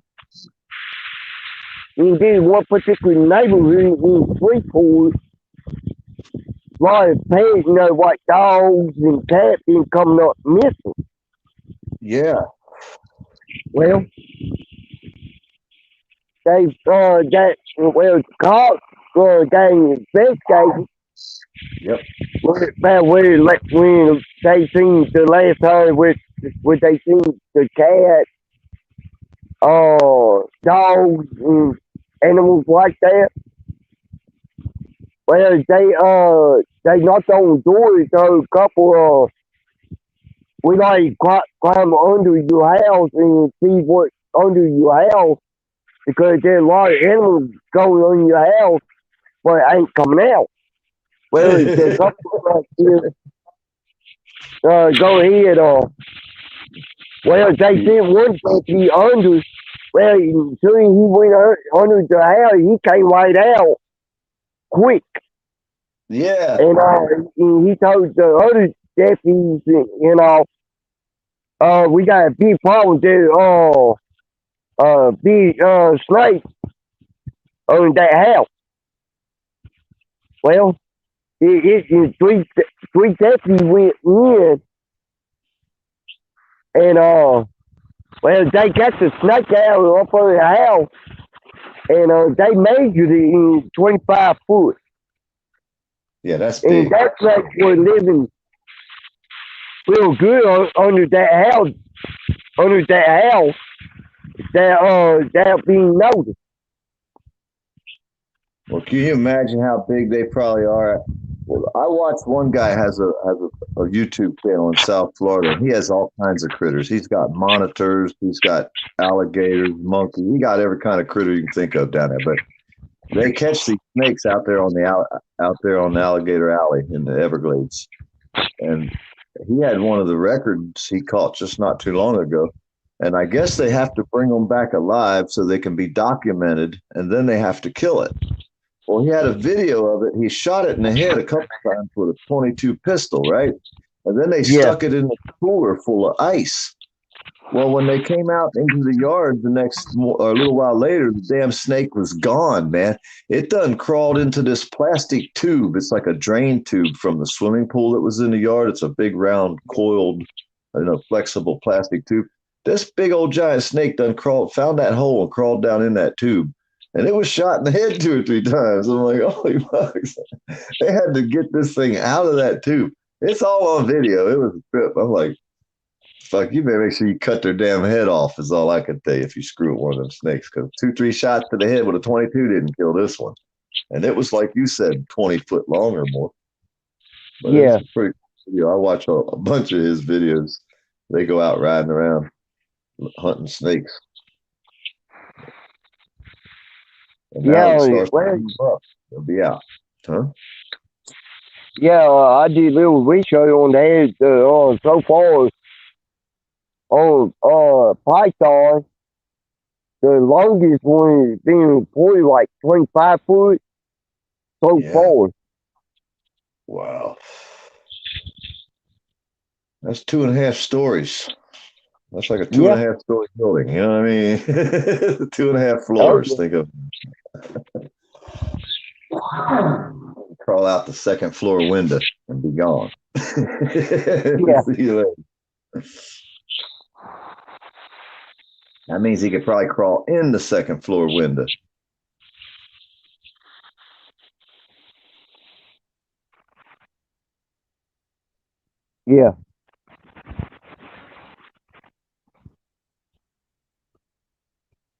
in this one particular neighborhood in Freeport, a lot of pets, like dogs and cats been coming up missing. Yeah. Well, they the cops got investigated. Yep. When they seen the last time when they seen the cat, dogs and animals like that. Well, they knocked on the door, so a couple we like climb under your house and see what's under your house because there's a lot of animals going on your house, but ain't coming out. Well, there's something like this. Go ahead. Well, they didn't want to be under. Well, as soon as he went under the house, he came right out quick. Yeah. And he told the other deputies, we got a big problem there. Big snake on that house. Well, three deputies went in, and they got the snake out up on the house, and they measured it in 25 foot. Yeah, that's And big. that snake was living real good under that house. That being noticed. Well, can you imagine how big they probably are? Well, I watched one guy has a YouTube channel in South Florida. And he has all kinds of critters. He's got monitors. He's got alligators, monkeys. He got every kind of critter you can think of down there. But they catch these snakes out there on the Alligator Alley in the Everglades. And he had one of the records he caught just not too long ago. And I guess they have to bring them back alive so they can be documented, and then they have to kill it. Well, he had a video of it. He shot it in the head a couple of times with a .22 pistol, right? And then they stuck it in a cooler full of ice. Well, when they came out into the yard a little while later, the damn snake was gone, man. It done crawled into this plastic tube. It's like a drain tube from the swimming pool that was in the yard. It's a big round coiled, flexible plastic tube. This big old giant snake found that hole and crawled down in that tube. and it was shot in the head 2 or 3 times. I'm like, holy bucks. They had to get this thing out of that tube. It's all on video. It was a trip. I'm like, fuck, you better make sure you cut their damn head off, is all I can tell you if you screw with one of them snakes. Because 2, 3 shots to the head with a 22 didn't kill this one. And it was, like you said, 20 foot long or more. But Yeah. it's pretty cool. I watch a bunch of his videos. They go out riding around hunting snakes. And now it starts to move up. They'll be out. Huh? Yeah, I did a little research on that. So far, on Python, the longest one has been probably like 25 foot so far. Wow. That's 2.5 stories. That's like a 2.5 story building. You know what I mean? 2.5 floors. Think of crawl out the second floor window and be gone. See you later. That means he could probably crawl in the second floor window. Yeah.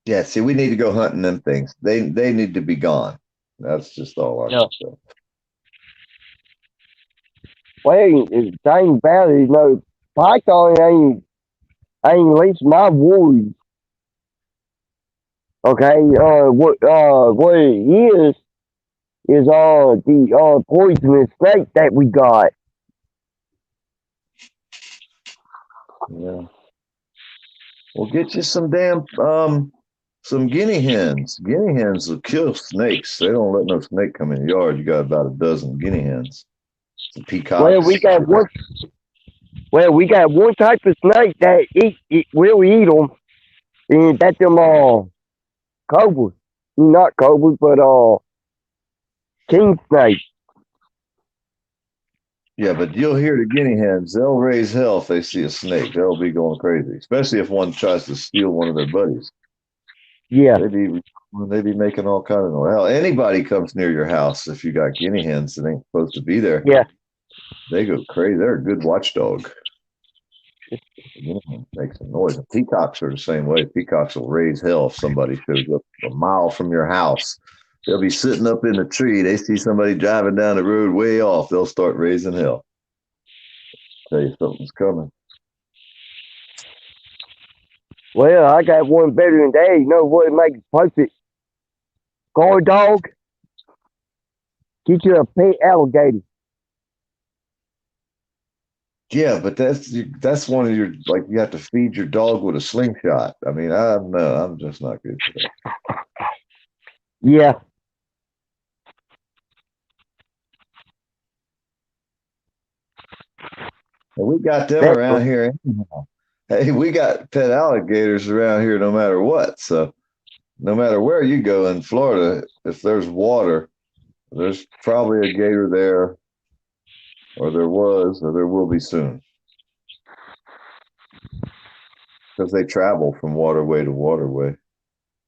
Yeah, see, we need to go hunting them things. They need to be gone. That's just all I can say. Well, the thing about it, Python ain't least my woods. Okay, what it is the poisonous snake that we got. Yeah. Well, get you some damn some guinea hens. Guinea hens will kill snakes. They don't let no snake come in the yard. You got about a dozen guinea hens. Some peacocks. Well, we got one type of snake that will eat them, and that's them cobras. Not cobras, but king snake. Yeah, but you'll hear the guinea hens. They'll raise hell if they see a snake. They'll be going crazy, especially if one tries to steal one of their buddies. Yeah, they be making all kind of noise. Hell, anybody comes near your house if you got guinea hens that ain't supposed to be there. Yeah, they go crazy. They're a good watchdog. Make some noise. And peacocks are the same way. Peacocks will raise hell if somebody shows up a mile from your house. They'll be sitting up in the tree. They see somebody driving down the road way off. They'll start raising hell. Tell you something's coming. Well, I got one better than that. You know what makes perfect? Guard dog. Get you a pet alligator. Yeah, but that's one of your, like, you have to feed your dog with a slingshot. I mean, I'm just not good for that. Yeah. And we got them around here anyhow. Hey, we got pet alligators around here no matter what. So no matter where you go in Florida, if there's water, there's probably a gator there, or there was, or there will be soon. Because they travel from waterway to waterway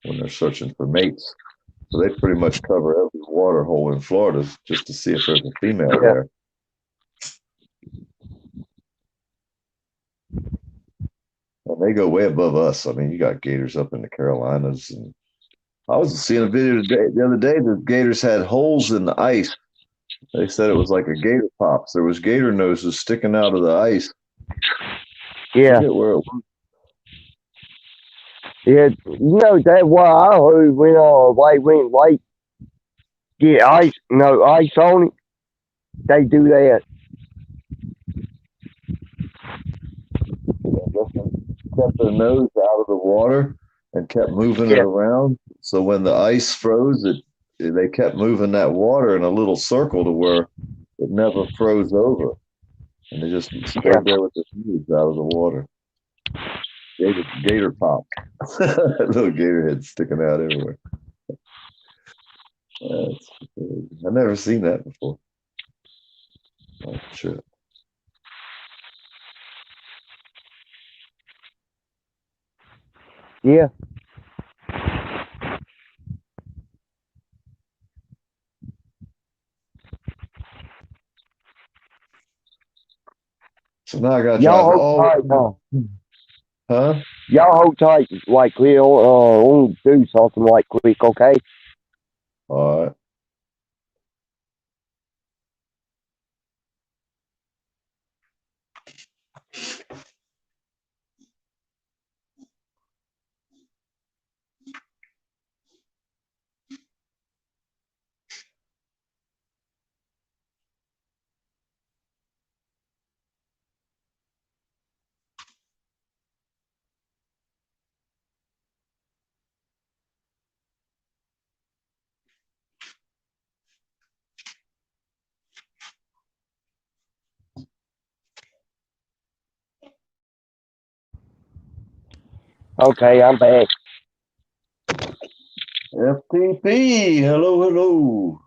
when they're searching for mates. So they pretty much cover every water hole in Florida just to see if there's a female there. And they go way above us. I mean, you got gators up in the Carolinas. And I was seeing a video the other day that gators had holes in the ice. They said it was like a gator pops. There was gator noses sticking out of the ice. Yeah. Where it was. Yeah, that's what I heard when went like get ice on it. They do that. Kept their nose out of the water and kept moving it around. So when the ice froze, they kept moving that water in a little circle to where it never froze over. And they just stayed there with their nose out of the water. Gator pop. Little gator head sticking out everywhere. I've never seen that before. Oh, shit. Yeah. So now I got to drive Y'all hold all. tight, Huh? y'all hold tight, like we'll do something like quick, okay? All right. Okay, I'm back. FTP. Hello, hello.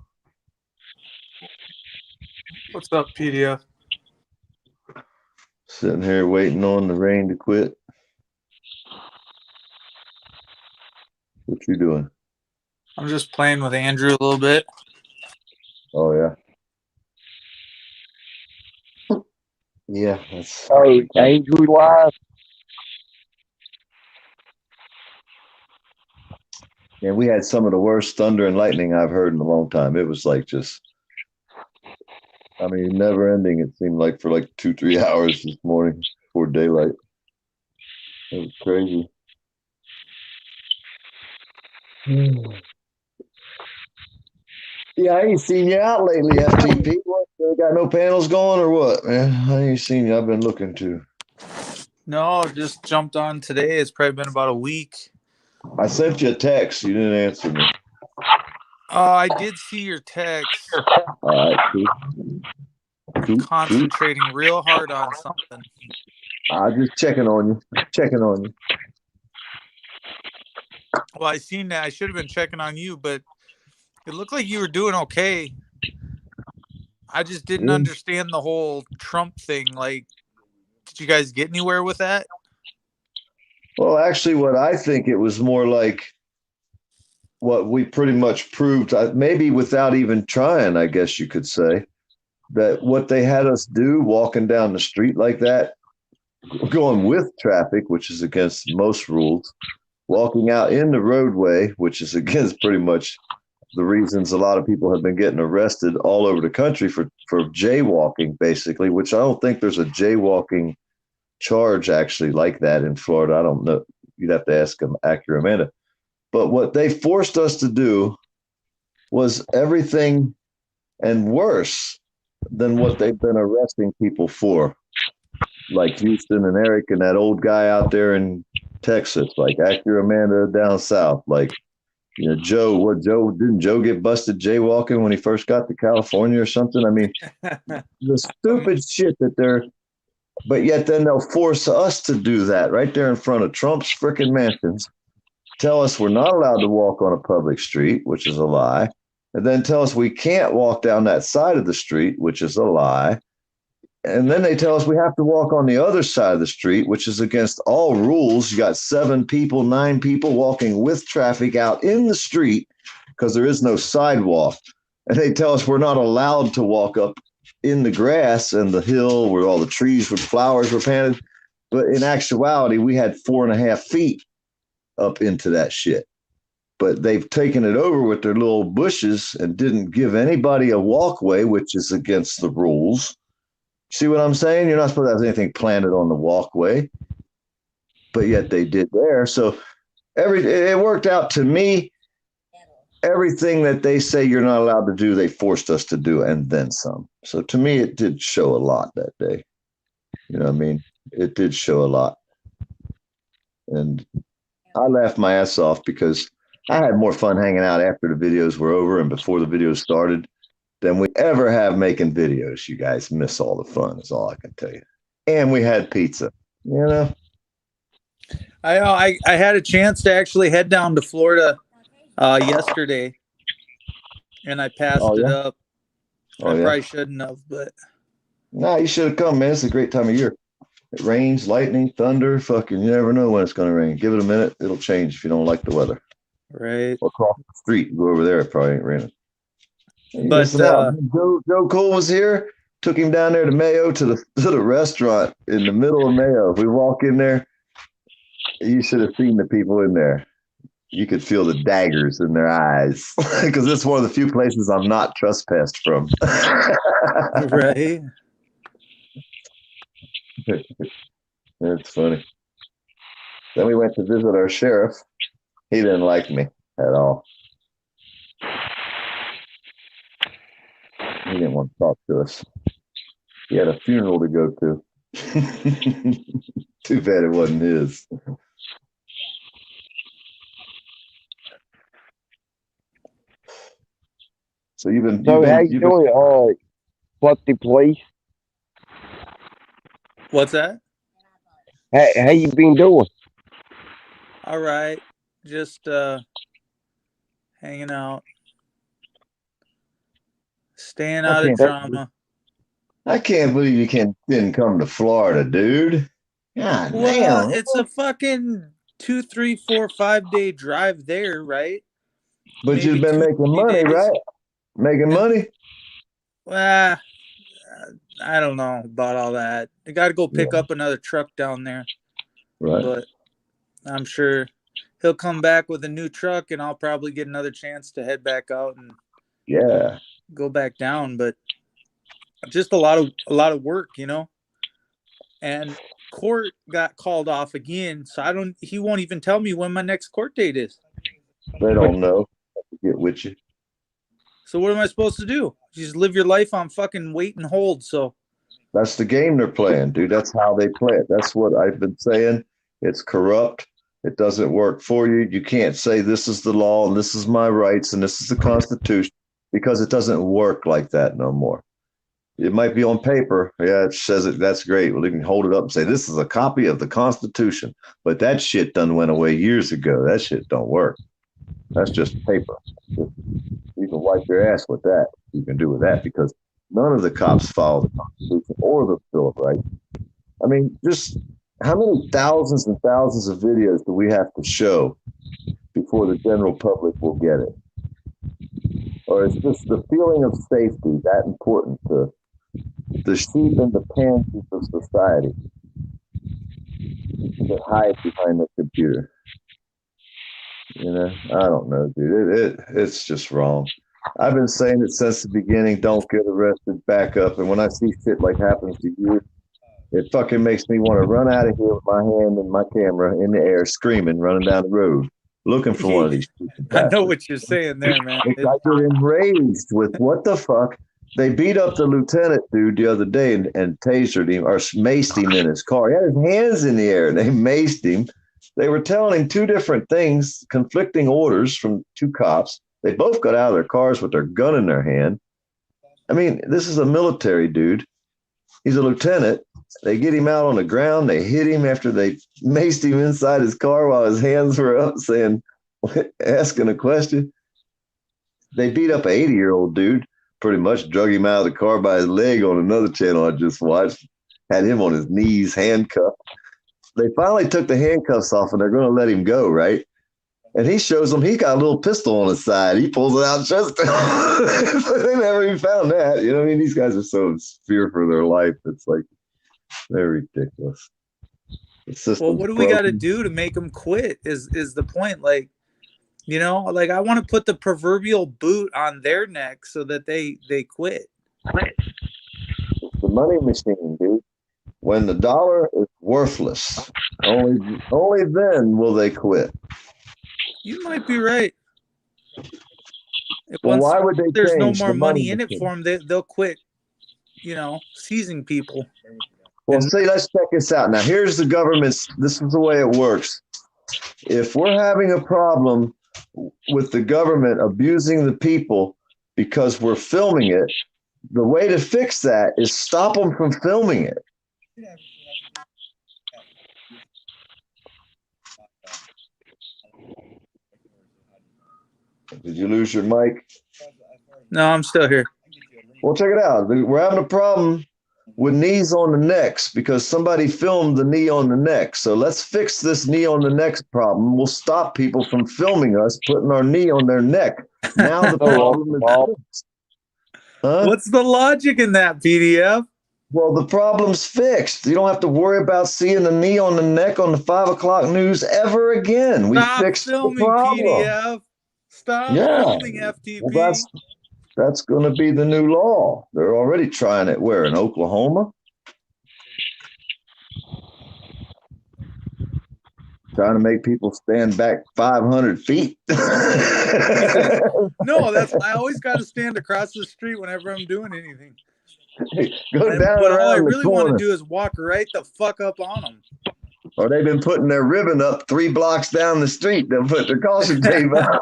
What's up, PDF? Sitting here waiting on the rain to quit. What you doing? I'm just playing with Andrew a little bit. Oh yeah. Yeah, that's. Oh, Andrew live. And we had some of the worst thunder and lightning I've heard in a long time. It was like just, I mean, never ending. It seemed like for like 2-3 hours this morning before daylight. It was crazy. Yeah, I ain't seen you out lately, FTP. What? You got no panels going or what, man? I ain't seen you. I've been looking to. No, just jumped on today. It's probably been about a week. I sent you a text. You didn't answer me. I did see your text. All right, cool. Concentrating real hard on something. I'm just checking on you. Checking on you. Well, I seen that. I should have been checking on you, but it looked like you were doing okay. I just didn't understand the whole Trump thing. Like, did you guys get anywhere with that? Well, actually, what I think it was more like what we pretty much proved, maybe without even trying, I guess you could say, that what they had us do walking down the street like that, going with traffic, which is against most rules, walking out in the roadway, which is against pretty much the reasons a lot of people have been getting arrested all over the country for jaywalking, basically, which I don't think there's a jaywalking charge actually like that in Florida. I don't know. You'd have to ask them, Acura Amanda. But what they forced us to do was everything and worse than what they've been arresting people for, like Houston and Eric and that old guy out there in Texas, like Acura Amanda down south, like Joe. Didn't Joe get busted jaywalking when he first got to California or something? I mean, the stupid shit that they're, but yet then they'll force us to do that right there in front of Trump's frickin' mansions. Tell us we're not allowed to walk on a public street, which is a lie, and then tell us we can't walk down that side of the street, which is a lie. And then they tell us we have to walk on the other side of the street, which is against all rules. You got 7 people, 9 people walking with traffic out in the street because there is no sidewalk. And they tell us we're not allowed to walk up in the grass and the hill where all the trees with flowers were planted. But in actuality, we had 4.5 feet up into that shit. But they've taken it over with their little bushes and didn't give anybody a walkway, which is against the rules. See what I'm saying? You're not supposed to have anything planted on the walkway, but yet they did there. So it worked out to me. Everything that they say you're not allowed to do, they forced us to do, and then some. So to me, it did show a lot that day. You know what I mean? It did show a lot. And I laughed my ass off because I had more fun hanging out after the videos were over and before the videos started than we ever have making videos. You guys miss all the fun, is all I can tell you. And we had pizza, you know. I had a chance to actually head down to Florida yesterday, and I passed it up. I probably shouldn't have, but no, you should have come, man. It's a great time of year. It rains, lightning, thunder, fucking, you never know when it's going to rain. Give it a minute, it'll change if you don't like the weather. Right. Or across the street, go over there, it probably ain't raining. But Joe Cole was here. Took him down there to Mayo to the restaurant in the middle of Mayo. We walk in there. You should have seen the people in there. You could feel the daggers in their eyes because it's one of the few places I'm not trespassed from. Right. It's funny. Then we went to visit our sheriff. He didn't like me at all. He didn't want to talk to us. He had a funeral to go to. Too bad it wasn't his. So you've been how you doing, Fluffy Police? What's that? How you been doing? All right. Just hanging out. Staying out of drama. I can't believe you didn't come to Florida, dude. God Well, damn. it's a fucking 2, 3, 4, 5 day drive there, right? But Maybe you've been 2, making 3 money, days. right? Making money? Well, I don't know about all that. I got to go pick up another truck down there. Right. But I'm sure he'll come back with a new truck, and I'll probably get another chance to head back out and go back down. But just a lot of work, you know. And court got called off again, so he won't even tell me when my next court date is. They don't know. Get with you. So what am I supposed to do? Just live your life on fucking wait and hold. So that's the game they're playing, dude. That's how they play it. That's what I've been saying. It's corrupt. It doesn't work for you. You can't say this is the law and this is my rights and this is the Constitution because it doesn't work like that no more. It might be on paper. Yeah, it says it. That's great. Well, you can hold it up and say, this is a copy of the Constitution. But that shit done went away years ago. That shit don't work. That's just paper. You can wipe your ass with that. You can do with that because none of the cops follow the Constitution or the Bill of Rights. I mean, just how many thousands and thousands of videos do we have to show before the general public will get it? Or is just the feeling of safety that important to the sheep and the pansies of society that hide behind the computer? You know, I don't know, dude. It's just wrong. I've been saying it since the beginning. Don't get arrested. Back up. And when I see shit like happens to you, it fucking makes me want to run out of here with my hand and my camera in the air, screaming, running down the road, looking for one of these. I know what you're saying there, man. I get enraged with what the fuck. They beat up the lieutenant dude the other day and tasered him or maced him in his car. He had his hands in the air and they maced him. They were telling him two different things, conflicting orders from two cops. They both got out of their cars with their gun in their hand. I mean, this is a military dude. He's a lieutenant. They get him out on the ground. They hit him after they maced him inside his car while his hands were up asking a question. They beat up an 80-year-old dude, pretty much drug him out of the car by his leg on another channel I just watched. Had him on his knees, handcuffed. They finally took the handcuffs off and they're going to let him go, right? And he shows them he got a little pistol on his side. He pulls it out and shows them. They never even found that. You know what I mean? These guys are so fear for their life. It's like, they're ridiculous. Well, what do we got to do to make them quit is the point. Like, you know, like I want to put the proverbial boot on their neck so that they quit. It's the money machine, dude. When the dollar is worthless, only then will they quit. You might be right. Well, why would they there's no change more the money in it for them, they'll quit, you know, seizing people. Well, see, let's check this out. Now, here's the government's, this is the way it works. If we're having a problem with the government abusing the people because we're filming it, the way to fix that is stop them from filming it. Did you lose your mic? No, I'm still here. Well, check it out. We're having a problem with knees on the necks because somebody filmed the knee on the neck. So let's fix this knee on the neck problem. We'll stop people from filming us putting our knee on their neck. Now the problem is fixed. Huh? What's the logic in that, PDF? Well, the problem's fixed. You don't have to worry about seeing the knee on the neck on the 5 o'clock news ever again. We Stop fixed the filming, problem. PDF. Stop Yeah. filming, Well, FTP. that's going to be the new law. They're already trying it where? In Oklahoma? Trying to make people stand back 500 feet. Jesus. No, I always got to stand across the street whenever I'm doing anything. Go down But all I around the really want to corner. do is walk right the fuck up on them. Or they've been putting their ribbon up 3 blocks down the street. They'll put their caution tape up.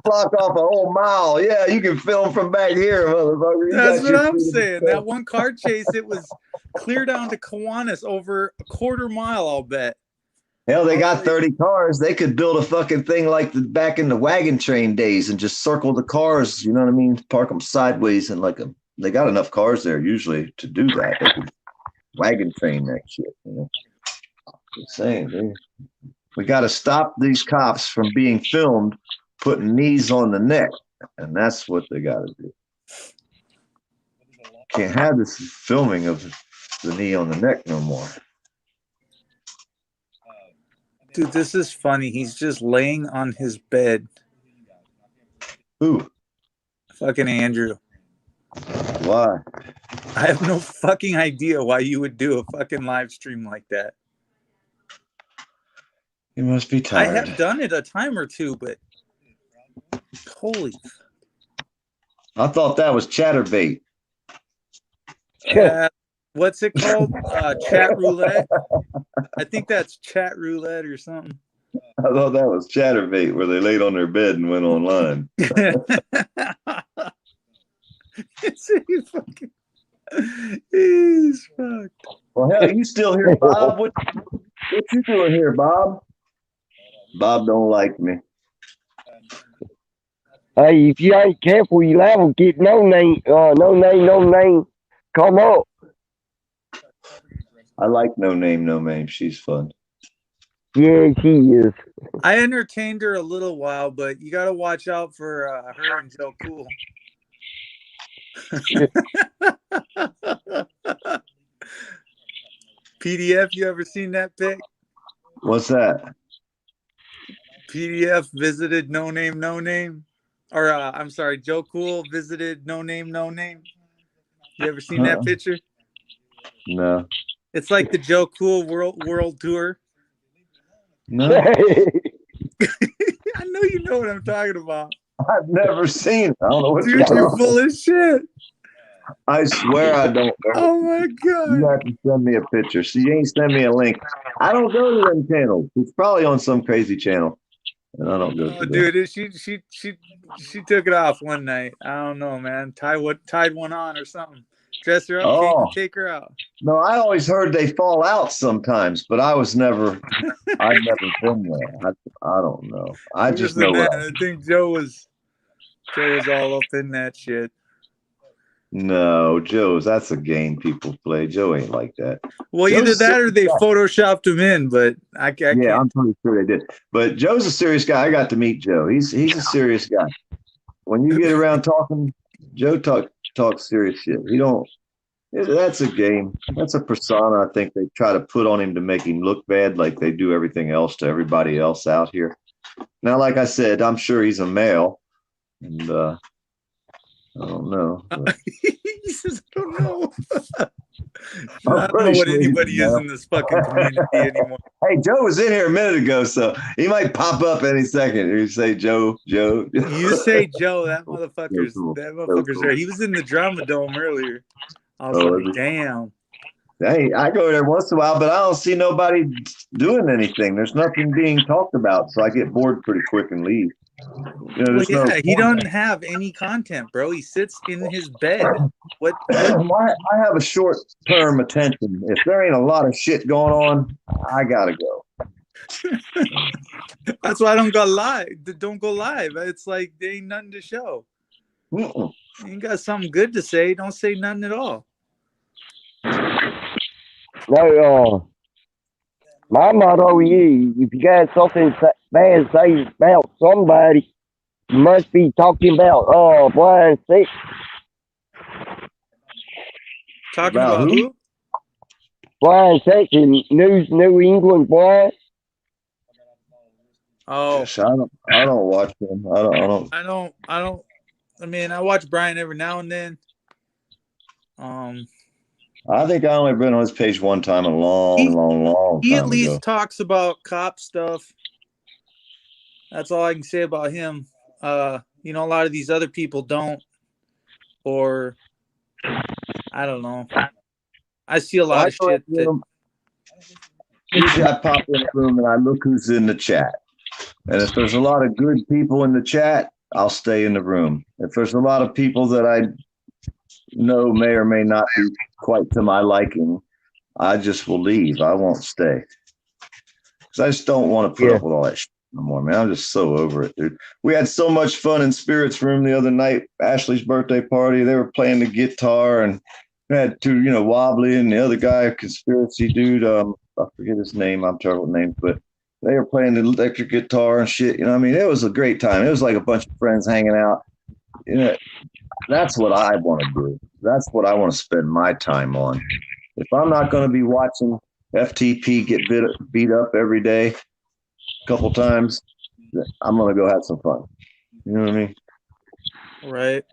Block off a whole mile. Yeah, you can film from back here, motherfucker. That's what I'm saying. That one car chase, it was clear down to Kiwanis over a quarter mile, I'll bet. Hell, they got 30 cars. They could build a fucking thing like back in the wagon train days and just circle the cars, you know what I mean? Park them sideways and they got enough cars there usually to do that. They could wagon train that shit, you know? Just saying, we got to stop these cops from being filmed putting knees on the neck, and that's what they got to do. Can't have this filming of the knee on the neck no more. Dude, this is funny. He's just laying on his bed. Who? Fucking Andrew. Why? I have no fucking idea why you would do a fucking live stream like that. You must be tired. I have done it a time or two, but holy. I thought that was chatterbait. What's it called? Chat roulette. I think that's chat roulette or something. I thought that was chatterbait where they laid on their bed and went online. He's fucked. Well, hell, you still here, Bob? What you doing here, Bob? Bob don't like me. Hey, if you ain't careful, you liable to get no name. Come up. I like No Name. She's fun. Yeah, she is. I entertained her a little while, but you got to watch out for her and Joe Cool. PDF, you ever seen that pic? What's that? PDF visited No Name. Or, I'm sorry, Joe Cool visited No Name. You ever seen that picture? No. It's like the Joe Cool world tour. No. I know you know what I'm talking about. I've never seen it. I don't know what Dude, you're full of shit. I swear I don't know. Oh my God. You have to send me a picture. See, you ain't send me a link. I don't go to them channels. It's probably on some crazy channel. And I don't go to them. Dude, she took it off one night. I don't know, man. Tied one on or something. Dress her up, Kate, and take her out. No, I always heard they fall out sometimes, but I've never been there. I don't know. I just know that. I think Joe was all up in that shit. No, that's a game people play. Joe ain't like that. Well, either that or they photoshopped him in, but I can't. Yeah, I'm pretty sure they did. But Joe's a serious guy. I got to meet Joe. He's a serious guy. When you get around talking, Joe talks serious shit. That's a game. That's a persona I think they try to put on him to make him look bad, like they do everything else to everybody else out here. Now, like I said, I'm sure he's a male, and I don't know. He says, I don't know. I don't know what anybody is in this fucking community anymore. Hey, Joe was in here a minute ago, so he might pop up any second. You say Joe. You say Joe, that motherfucker's there. He was in the Drama Dome earlier. I was like, damn. Hey, I go there once in a while, but I don't see nobody doing anything. There's nothing being talked about, so I get bored pretty quick and leave. He doesn't have any content, bro. He sits in his bed. What? I have a short-term attention. If there ain't a lot of shit going on, I gotta go. That's why I don't go live. Don't go live. It's like there ain't nothing to show. You ain't got something good to say. Don't say nothing at all. No, my motto is, if you got something bad to say about somebody, you must be talking about Brian Six. Talking about who? Brian Texas, New England Brian. Oh, Gosh, I don't watch him. I don't. I mean, I watch Brian every now and then. I think I only been on his page one time a long He time at least ago. talks about cop stuff. That's all I can say about him. You know, a lot of these other people don't, or I don't know. I see a lot of shit that. Usually I pop in the room and I look who's in the chat. And if there's a lot of good people in the chat, I'll stay in the room. If there's a lot of people that I know may or may not be quite to my liking, I just will leave. I won't stay. Because I just don't want to put up with all that shit no more, man. I'm just so over it, dude. We had so much fun in Spirit's room the other night, Ashley's birthday party. They were playing the guitar and we had two, Wobbly and the other guy, a conspiracy dude. I forget his name. I'm terrible with names, but they were playing the electric guitar and shit. I mean, it was a great time. It was like a bunch of friends hanging out. That's what I want to do. That's what I want to spend my time on. If I'm not going to be watching FTP get beat up every day, a couple times, I'm going to go have some fun. You know what I mean? Right.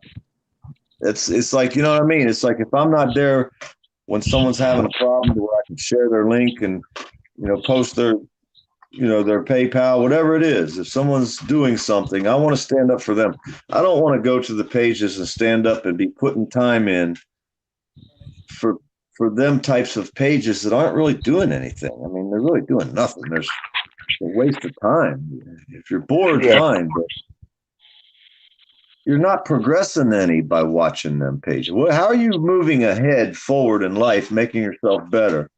It's like, you know what I mean? It's like if I'm not there when someone's having a problem where I can share their link and, post their, their PayPal, whatever it is. If someone's doing something, I want to stand up for them. I don't want to go to the pages and stand up and be putting time in for them types of pages that aren't really doing anything. I mean, they're really doing nothing. There's a waste of time. If you're bored, fine, but you're not progressing any by watching them pages. Well, how are you moving ahead forward in life, making yourself better?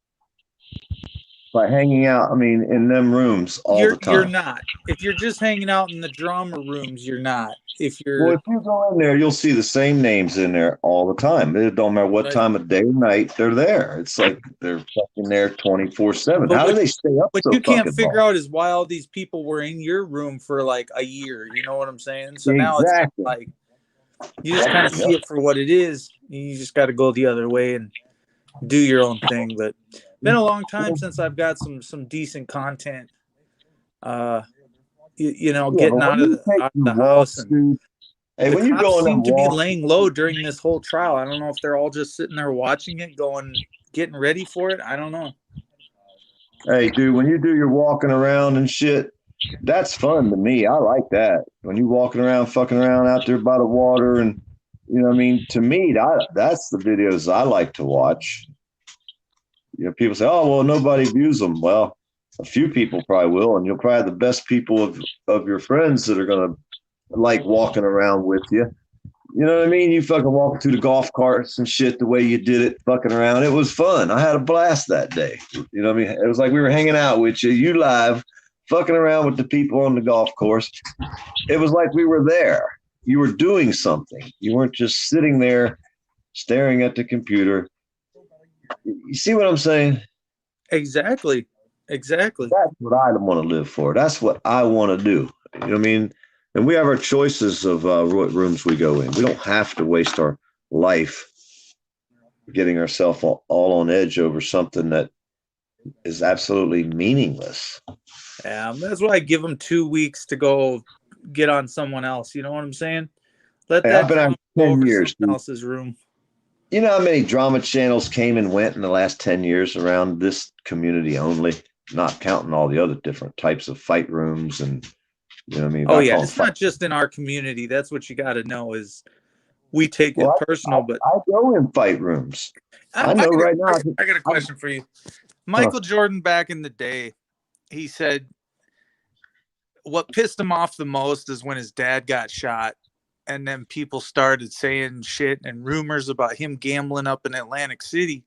By hanging out, in them rooms all the time. You're not. If you're just hanging out in the drama rooms, you're not. If you go in there, you'll see the same names in there all the time. It don't matter what time of day or night they're there. It's like they're fucking there 24/7. How do they stay up? What you can't figure out is why all these people were in your room for like a year. You know what I'm saying? So now it's like you just kind of see it for what it is. You just got to go the other way and do your own thing. But been a long time since I've got some decent content. Getting out of the house. And hey, the cops seem to be laying low during this whole trial. I don't know if they're all just sitting there watching it, getting ready for it. I don't know. Hey, dude, when you do your walking around and shit, that's fun to me. I like that. When you walking around, fucking around out there by the water, and to me, that's the videos I like to watch. People say, "Oh, well, nobody views them." Well, a few people probably will, and you'll probably have the best people of your friends that are gonna like walking around with you. You know what I mean? You fucking walking through the golf carts and shit the way you did it, fucking around. It was fun. I had a blast that day. You know what I mean? It was like we were hanging out with you live, fucking around with the people on the golf course. It was like we were there. You were doing something. You weren't just sitting there staring at the computer. You see what I'm saying? Exactly. That's what I want to live for. That's what I want to do. You know what I mean? And we have our choices of what rooms we go in. We don't have to waste our life getting ourselves all on edge over something that is absolutely meaningless. Yeah, that's why I give them 2 weeks to go get on someone else. You know what I'm saying? Let that been on go 10 over years, someone else's room. You know how many drama channels came and went in the last 10 years around this community only, not counting all the other different types of fight rooms and, you know what I mean? Oh, yeah. It's not just in our community. That's what you got to know is we take it personal. But I go in fight rooms. I know right now. I got a question for you. Michael Jordan back in the day, he said what pissed him off the most is when his dad got shot. And then people started saying shit and rumors about him gambling up in Atlantic City.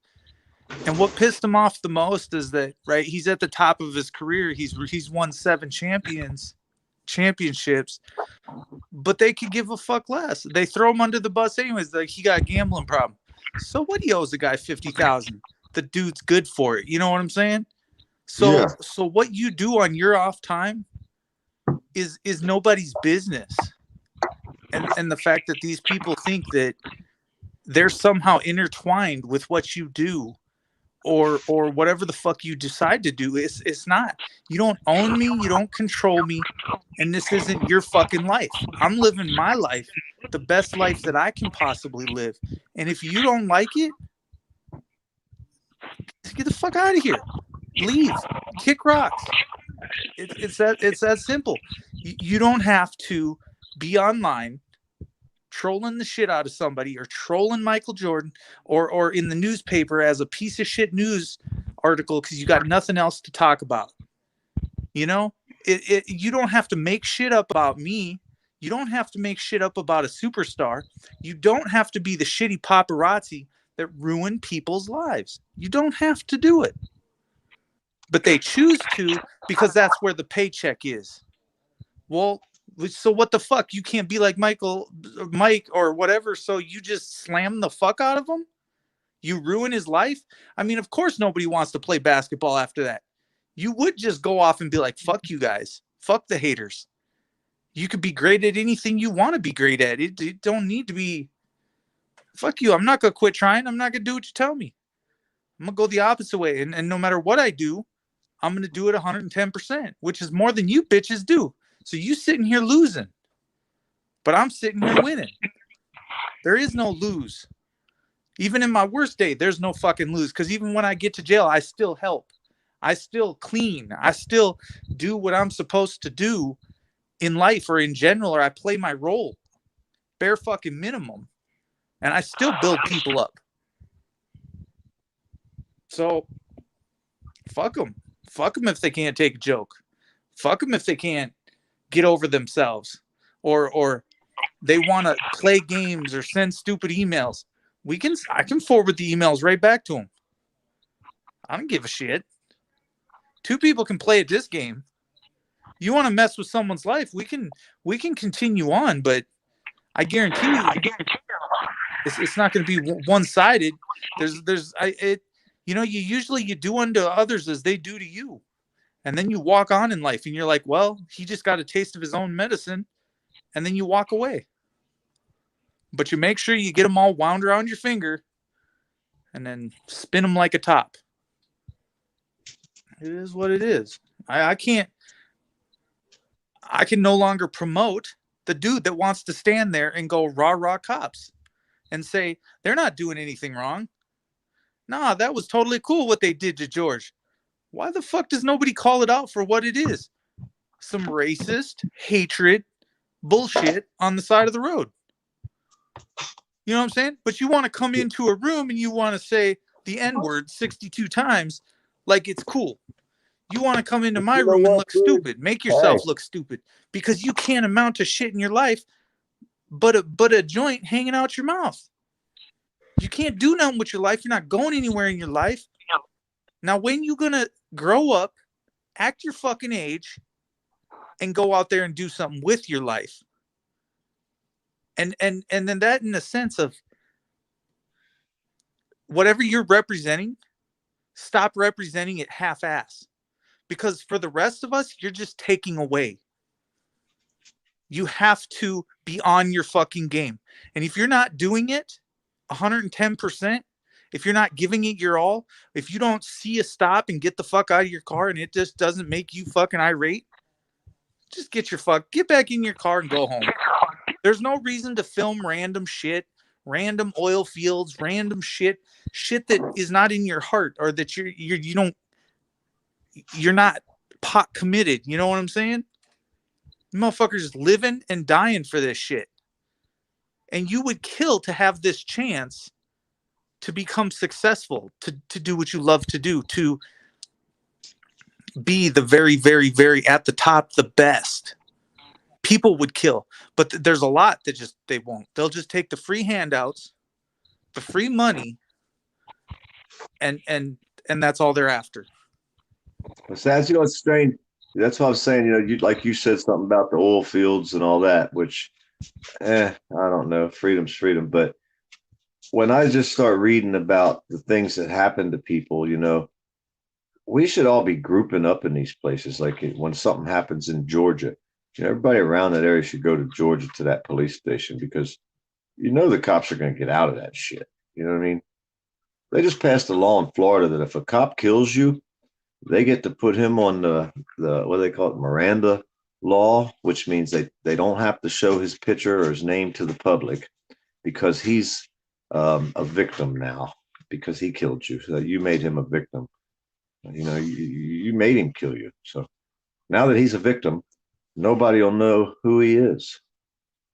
And what pissed him off the most is that, right, he's at the top of his career. He's won 7 championships, but they could give a fuck less. They throw him under the bus anyways. Like, he got a gambling problem. So what, he owes the guy $50,000. The dude's good for it. You know what I'm saying? So what you do on your off time is nobody's business. And the fact that these people think that they're somehow intertwined with what you do or whatever the fuck you decide to do. It's not. You don't own me, you don't control me, and this isn't your fucking life. I'm living my life, the best life that I can possibly live. And if you don't like it, get the fuck out of here. Leave. Kick rocks. It's that simple. You don't have to be online trolling the shit out of somebody or trolling Michael Jordan or in the newspaper as a piece of shit news article because you got nothing else to talk about. You know, you don't have to make shit up about me. You don't have to make shit up about a superstar. You don't have to be the shitty paparazzi that ruin people's lives. You don't have to do it. But they choose to because that's where the paycheck is. Well, so what the fuck? You can't be like Mike or whatever, so you just slam the fuck out of him? You ruin his life? I mean, of course nobody wants to play basketball after that. You would just go off and be like, fuck you guys. Fuck the haters. You could be great at anything you want to be great at. It don't need to be, fuck you. I'm not going to quit trying. I'm not going to do what you tell me. I'm going to go the opposite way. And no matter what I do, I'm going to do it 110%, which is more than you bitches do. So you sitting here losing, but I'm sitting here winning. There is no lose. Even in my worst day, there's no fucking lose. Because even when I get to jail, I still help. I still clean. I still do what I'm supposed to do in life or in general, or I play my role. Bare fucking minimum. And I still build people up. So, fuck them. Fuck them if they can't take a joke. Fuck them if they can't get over themselves or they want to play games or send stupid emails. I can forward the emails right back to them. I don't give a shit. Two people can play at this game. You want to mess with someone's life, we can continue on, but I guarantee you it's not going to be one-sided. You usually do unto others as they do to you. And then you walk on in life and you're like, well, he just got a taste of his own medicine. And then you walk away. But you make sure you get them all wound around your finger and then spin them like a top. It is what it is. I can no longer promote the dude that wants to stand there and go rah cops and say they're not doing anything wrong. Nah, that was totally cool what they did to George. Why the fuck does nobody call it out for what it is? Some racist, hatred, bullshit on the side of the road. You know what I'm saying? But you want to come into a room and you want to say the N-word 62 times like it's cool. You want to come into my room and look stupid. Make yourself look stupid because you can't amount to shit in your life but a joint hanging out your mouth. You can't do nothing with your life. You're not going anywhere in your life. Now, when you going to grow up, act your fucking age, and go out there and do something with your life? And then that in the sense of whatever you're representing, stop representing it half-ass. Because for the rest of us, you're just taking away. You have to be on your fucking game. And if you're not doing it 110%, if you're not giving it your all, if you don't see a stop and get the fuck out of your car and it just doesn't make you fucking irate, just get back in your car and go home. There's no reason to film random shit, random oil fields, random shit that is not in your heart or that you're not pot committed. You know what I'm saying? Motherfuckers living and dying for this shit. And you would kill to have this chance to become successful, to do what you love to do, to be the very, very, very at the top, the best. People would kill. But there's a lot that they won't. They'll just take the free handouts, the free money, and that's all they're after. Besides, it's strange. That's what I was saying. You said something about the oil fields and all that, which, I don't know. Freedom's freedom. But when I just start reading about the things that happen to people, we should all be grouping up in these places. Like when something happens in Georgia, everybody around that area should go to Georgia to that police station because the cops are going to get out of that shit. You know what I mean? They just passed a law in Florida that if a cop kills you, they get to put him on the what do they call it, Miranda law, which means they don't have to show his picture or his name to the public because he's a victim now because he killed you. So you made him a victim. You made him kill you. So now that he's a victim, nobody will know who he is.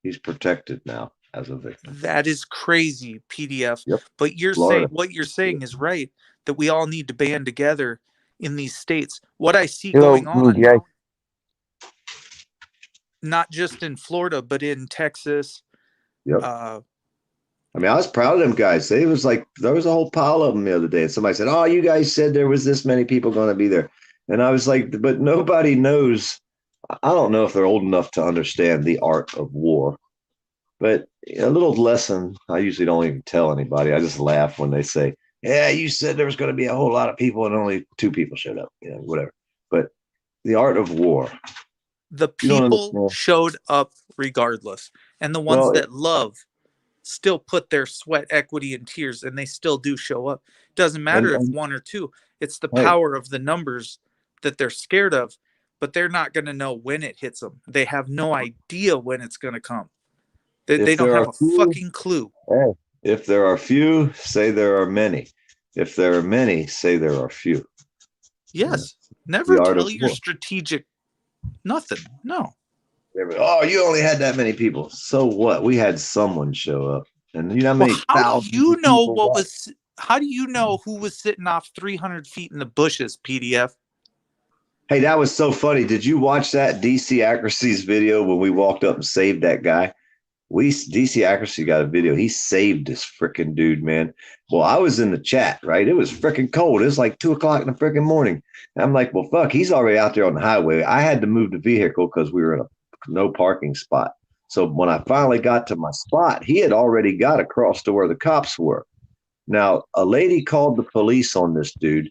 He's protected now as a victim. That is crazy, PDF. Yep. But what you're saying is right, that we all need to band together in these states. What I see going on, not just in Florida, but in Texas. Yep. I mean, I was proud of them guys. There was a whole pile of them the other day. And somebody said, "Oh, you guys said there was this many people going to be there." And I was like, but nobody knows. I don't know if they're old enough to understand the art of war. But a little lesson, I usually don't even tell anybody. I just laugh when they say, "Yeah, you said there was going to be a whole lot of people and only 2 people showed up." Whatever. But the art of war. The people showed up regardless. And the ones that love still put their sweat, equity, and tears, and they still do show up. Doesn't matter if 1 or 2. It's the power of the numbers that they're scared of, but they're not going to know when it hits them. They have no idea when it's going to come. They don't have a fucking clue. If there are few, say there are many. If there are many, say there are few. Yes. Never tell your strategic nothing. No. Oh, you only had that many people. So what? We had someone show up. And you know how many thousands how do you know who was sitting off 300 feet in the bushes, PDF? Hey, that was so funny. Did you watch that DC Accuracy's video when we walked up and saved that guy? DC Accuracy got a video. He saved this freaking dude, man. Well, I was in the chat, right? It was freaking cold. It was like 2:00 in the freaking morning. And I'm like, well, fuck, he's already out there on the highway. I had to move the vehicle because we were in a no parking spot. So when I finally got to my spot, he had already got across to where the cops were. Now, a lady called the police on this dude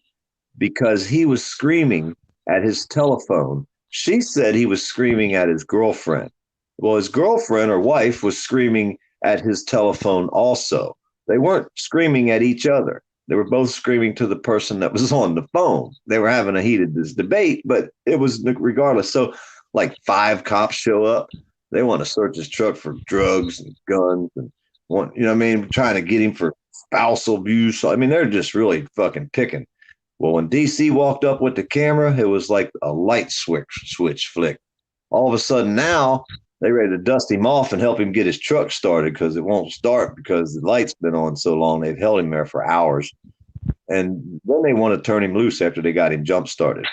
because he was screaming at his telephone. She said he was screaming at his girlfriend. Well, his girlfriend or wife was screaming at his telephone also. They weren't screaming at each other. They were both screaming to the person that was on the phone. They were having a heated debate, but it was regardless. So like 5 cops show up. They want to search his truck for drugs and guns and trying to get him for spousal abuse. I mean, they're just really fucking picking. Well, when DC walked up with the camera, it was like a light switch flick. All of a sudden now they ready to dust him off and help him get his truck started because it won't start because the light's been on so long. They've held him there for hours. And then they want to turn him loose after they got him jump started.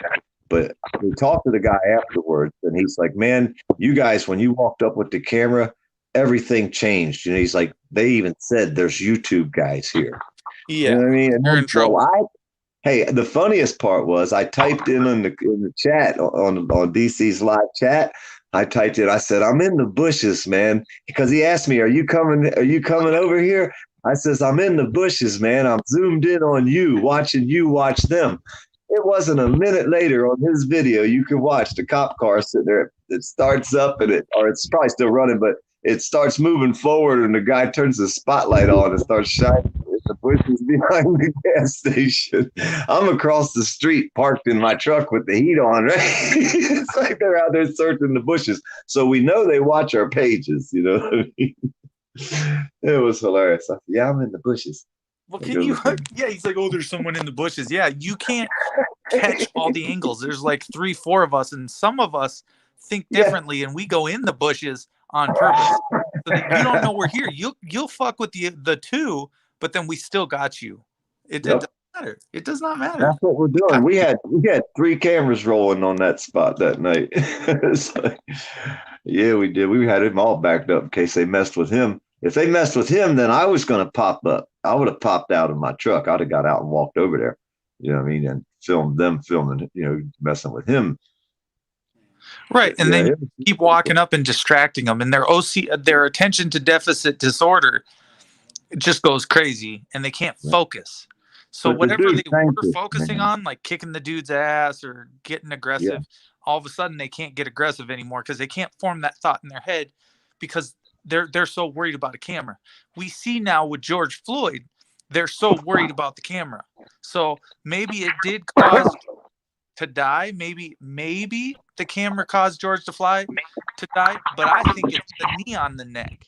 But we talked to the guy afterwards, and he's like, "Man, you guys, when you walked up with the camera, everything changed." He's like, "They even said there's YouTube guys here." Yeah, you know what I mean? And they're in trouble. Hey, the funniest part was I typed in the chat on DC's live chat. I typed in. I said, "I'm in the bushes, man," because he asked me, "Are you coming over here?" I says, "I'm in the bushes, man. I'm zoomed in on you, watching you watch them." It wasn't a minute later on his video, you could watch the cop car sitting there. It starts up it's probably still running, but it starts moving forward and the guy turns the spotlight on and starts shining in the bushes behind the gas station. I'm across the street parked in my truck with the heat on, right? It's like they're out there searching the bushes. So we know they watch our pages, you know what I mean? It was hilarious. I said, "Yeah, I'm in the bushes." Well, can you? Yeah, he's like, "Oh, there's someone in the bushes." Yeah, you can't catch all the angles. There's like 3, 4 of us, and some of us think differently, and we go in the bushes on purpose so that you don't know we're here. You'll fuck with the 2, but then we still got you. It doesn't matter. It does not matter. That's what we're doing. We had 3 cameras rolling on that spot that night. Like, yeah, we did. We had him all backed up in case they messed with him. If they messed with him, then I was going to pop up. I would have popped out of my truck. I'd have got out and walked over there. You know what I mean? And filmed them filming, messing with him. Right. And then you keep walking up and distracting them. And their attention to deficit disorder just goes crazy and they can't focus. So whatever they were focusing on, like kicking the dude's ass or getting aggressive, all of a sudden they can't get aggressive anymore because they can't form that thought in their head because they're so worried about a camera. We see now with George Floyd, they're so worried about the camera. So maybe it did cause to die. Maybe the camera caused George to die, but I think it's the knee on the neck.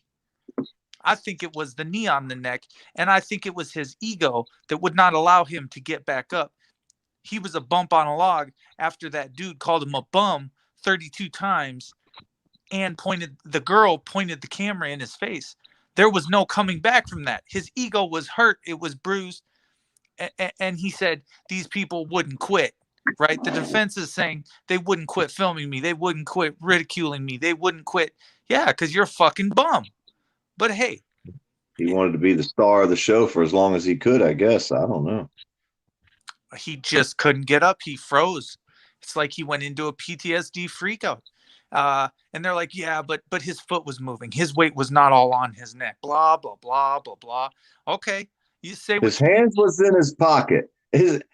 I think it was the knee on the neck, and I think it was his ego that would not allow him to get back up. He was a bump on a log after that dude called him a bum 32 times and the girl pointed the camera in his face. There was no coming back from that. His ego was hurt. It was bruised. And he said, these people wouldn't quit, right? The defense is saying they wouldn't quit filming me. They wouldn't quit ridiculing me. They wouldn't quit. Yeah, because you're a fucking bum. But hey. He wanted to be the star of the show for as long as he could, I guess. I don't know. He just couldn't get up. He froze. It's like he went into a PTSD freakout. And they're like, yeah, but his foot was moving. His weight was not all on his neck. Blah, blah, blah, blah, blah. Okay. You say his hands was in his pocket.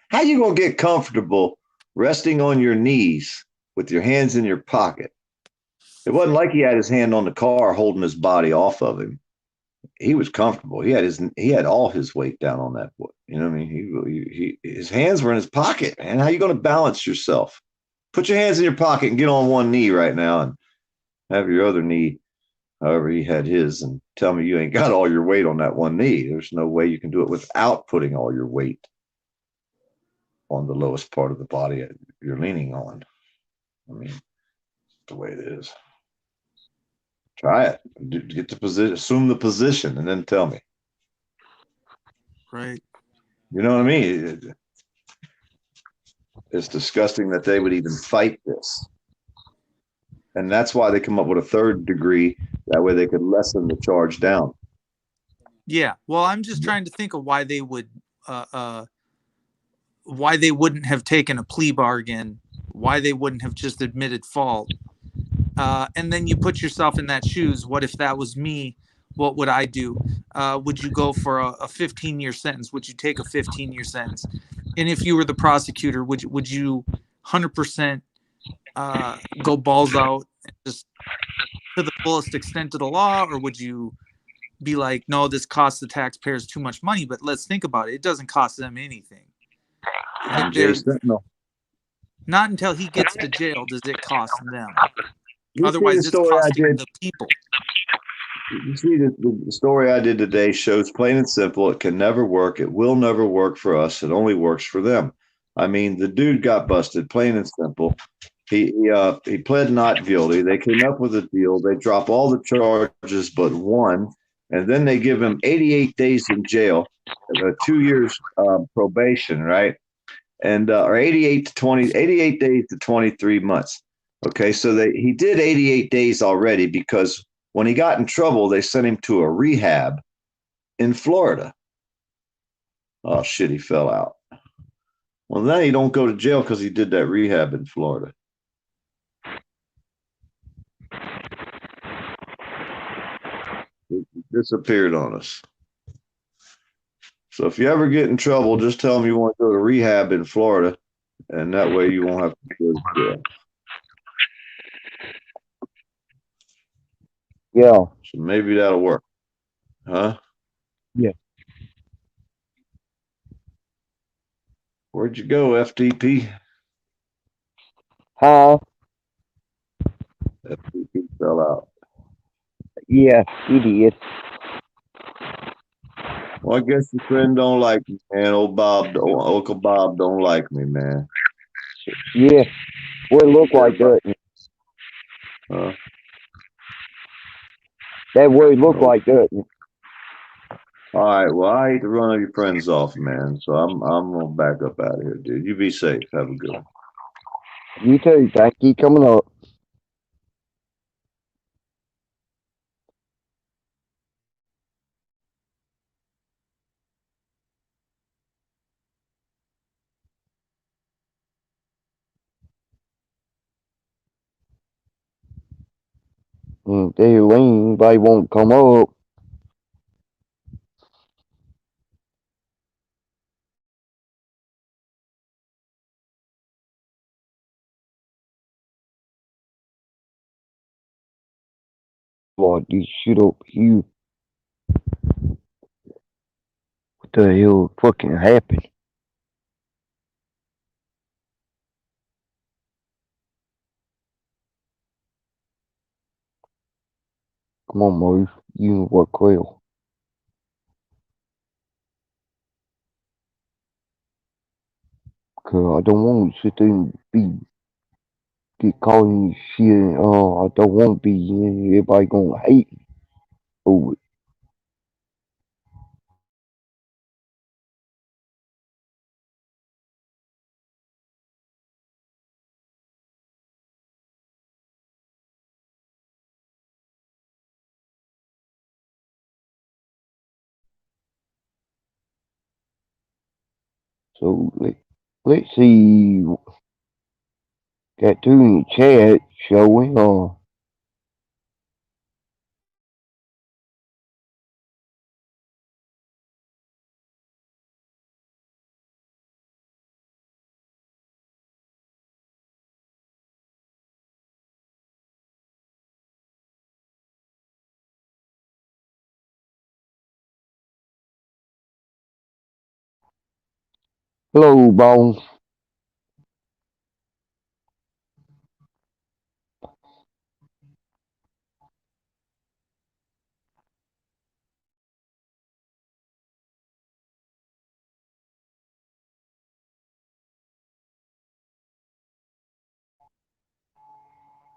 How you going to get comfortable resting on your knees with your hands in your pocket? It wasn't like he had his hand on the car holding his body off of him. He was comfortable. He had all his weight down on that foot. You know what I mean? His hands were in his pocket, man. How you going to balance yourself? Put your hands in your pocket and get on one knee right now and have your other knee, however he had his, and tell me you ain't got all your weight on that one knee. There's no way you can do it without putting all your weight on the lowest part of the body you're leaning on. I mean, the way it is. Try it. Get the position, assume the position, and then tell me. Right. You know what I mean? It's disgusting that they would even fight this. And that's why they come up with a third degree. That way they could lessen the charge down. Yeah. Well, I'm just trying to think of why they wouldn't have taken a plea bargain, why they wouldn't have just admitted fault. And then you put yourself in that shoes. What if that was me? What would I do? Would you go for a 15-year sentence? Would you take a 15-year sentence? And if you were the prosecutor, would you 100% go balls out and just to the fullest extent of the law, or would you be like, no, this costs the taxpayers too much money? But let's think about it. It doesn't cost them anything. Not until he gets to jail does it cost them. Otherwise, it's costing the people. You see, the story I did today shows plain and simple. It can never work. It will never work for us. It only works for them. I mean, the dude got busted, plain and simple. He pled not guilty. They came up with a deal. They drop all the charges but one, and then they give him 88 days in jail, 2 years probation, right? And or 88 days to 23 months. Okay, so he did 88 days already because when he got in trouble, they sent him to a rehab in Florida. Oh, shit, he fell out. Well, now he don't go to jail because he did that rehab in Florida. It disappeared on us. So if you ever get in trouble, just tell them you want to go to rehab in Florida, and that way you won't have to go to jail. Yeah. So maybe that'll work. Huh? Yeah. Where'd you go, FTP? Huh? FTP fell out. Yeah, he did. Well, I guess your friend don't like me, man. Uncle Bob don't like me, man. Yeah. What it look like, doesn't it? Huh? That what it look like, doesn't it? All right. Well, I hate to run your friends off, man. So I'm gonna back up out of here, dude. You be safe. Have a good one. You too. Thank you coming up. Anybody won't come up. slide this shit up here. What the hell fucking happened? Come on, Murph. You work well. Cause I don't want to sit there and get caught in shit. I don't want to be in. Everybody gonna hate me over it. So let's see. Got two in the chat showing. Hello, Bones.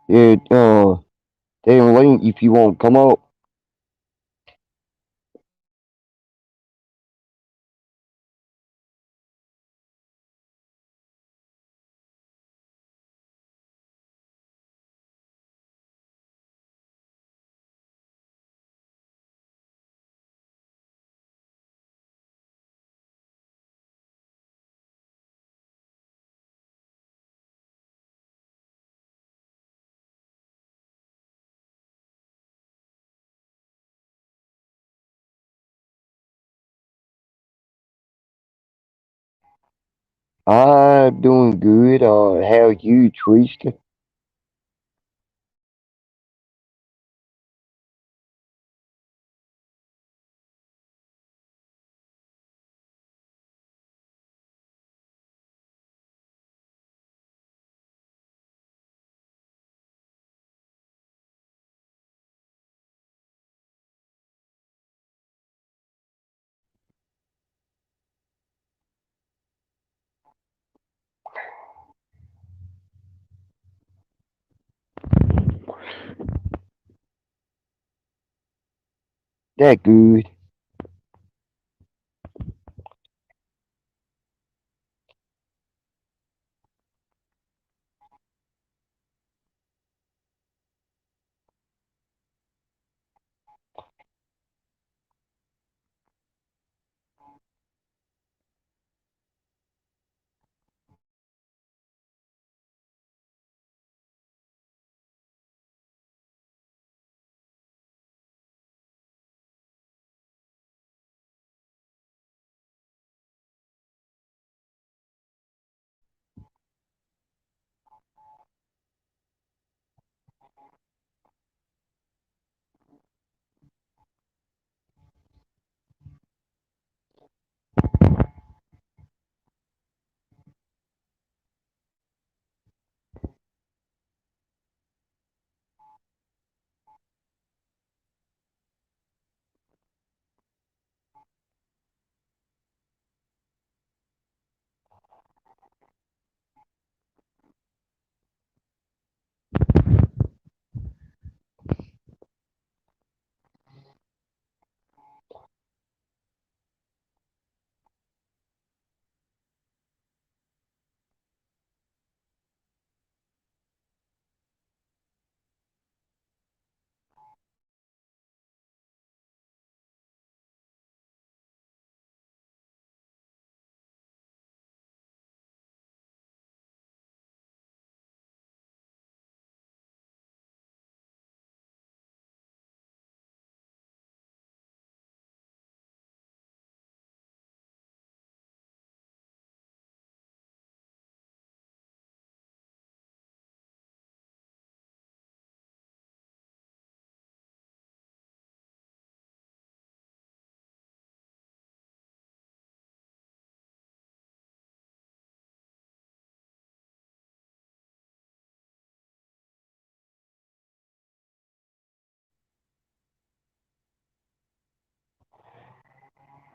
Yeah, damn Link, if you want to come up. I'm doing good. How are you, Trista? That good.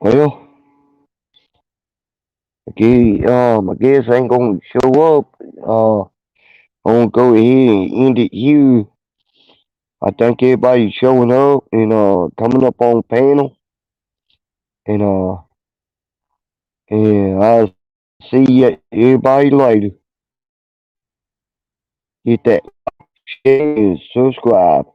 Well, I guess I ain't gonna show up. I'm gonna go ahead and end it here. I thank everybody showing up and coming up on panel and I'll see everybody later. Hit that share and subscribe.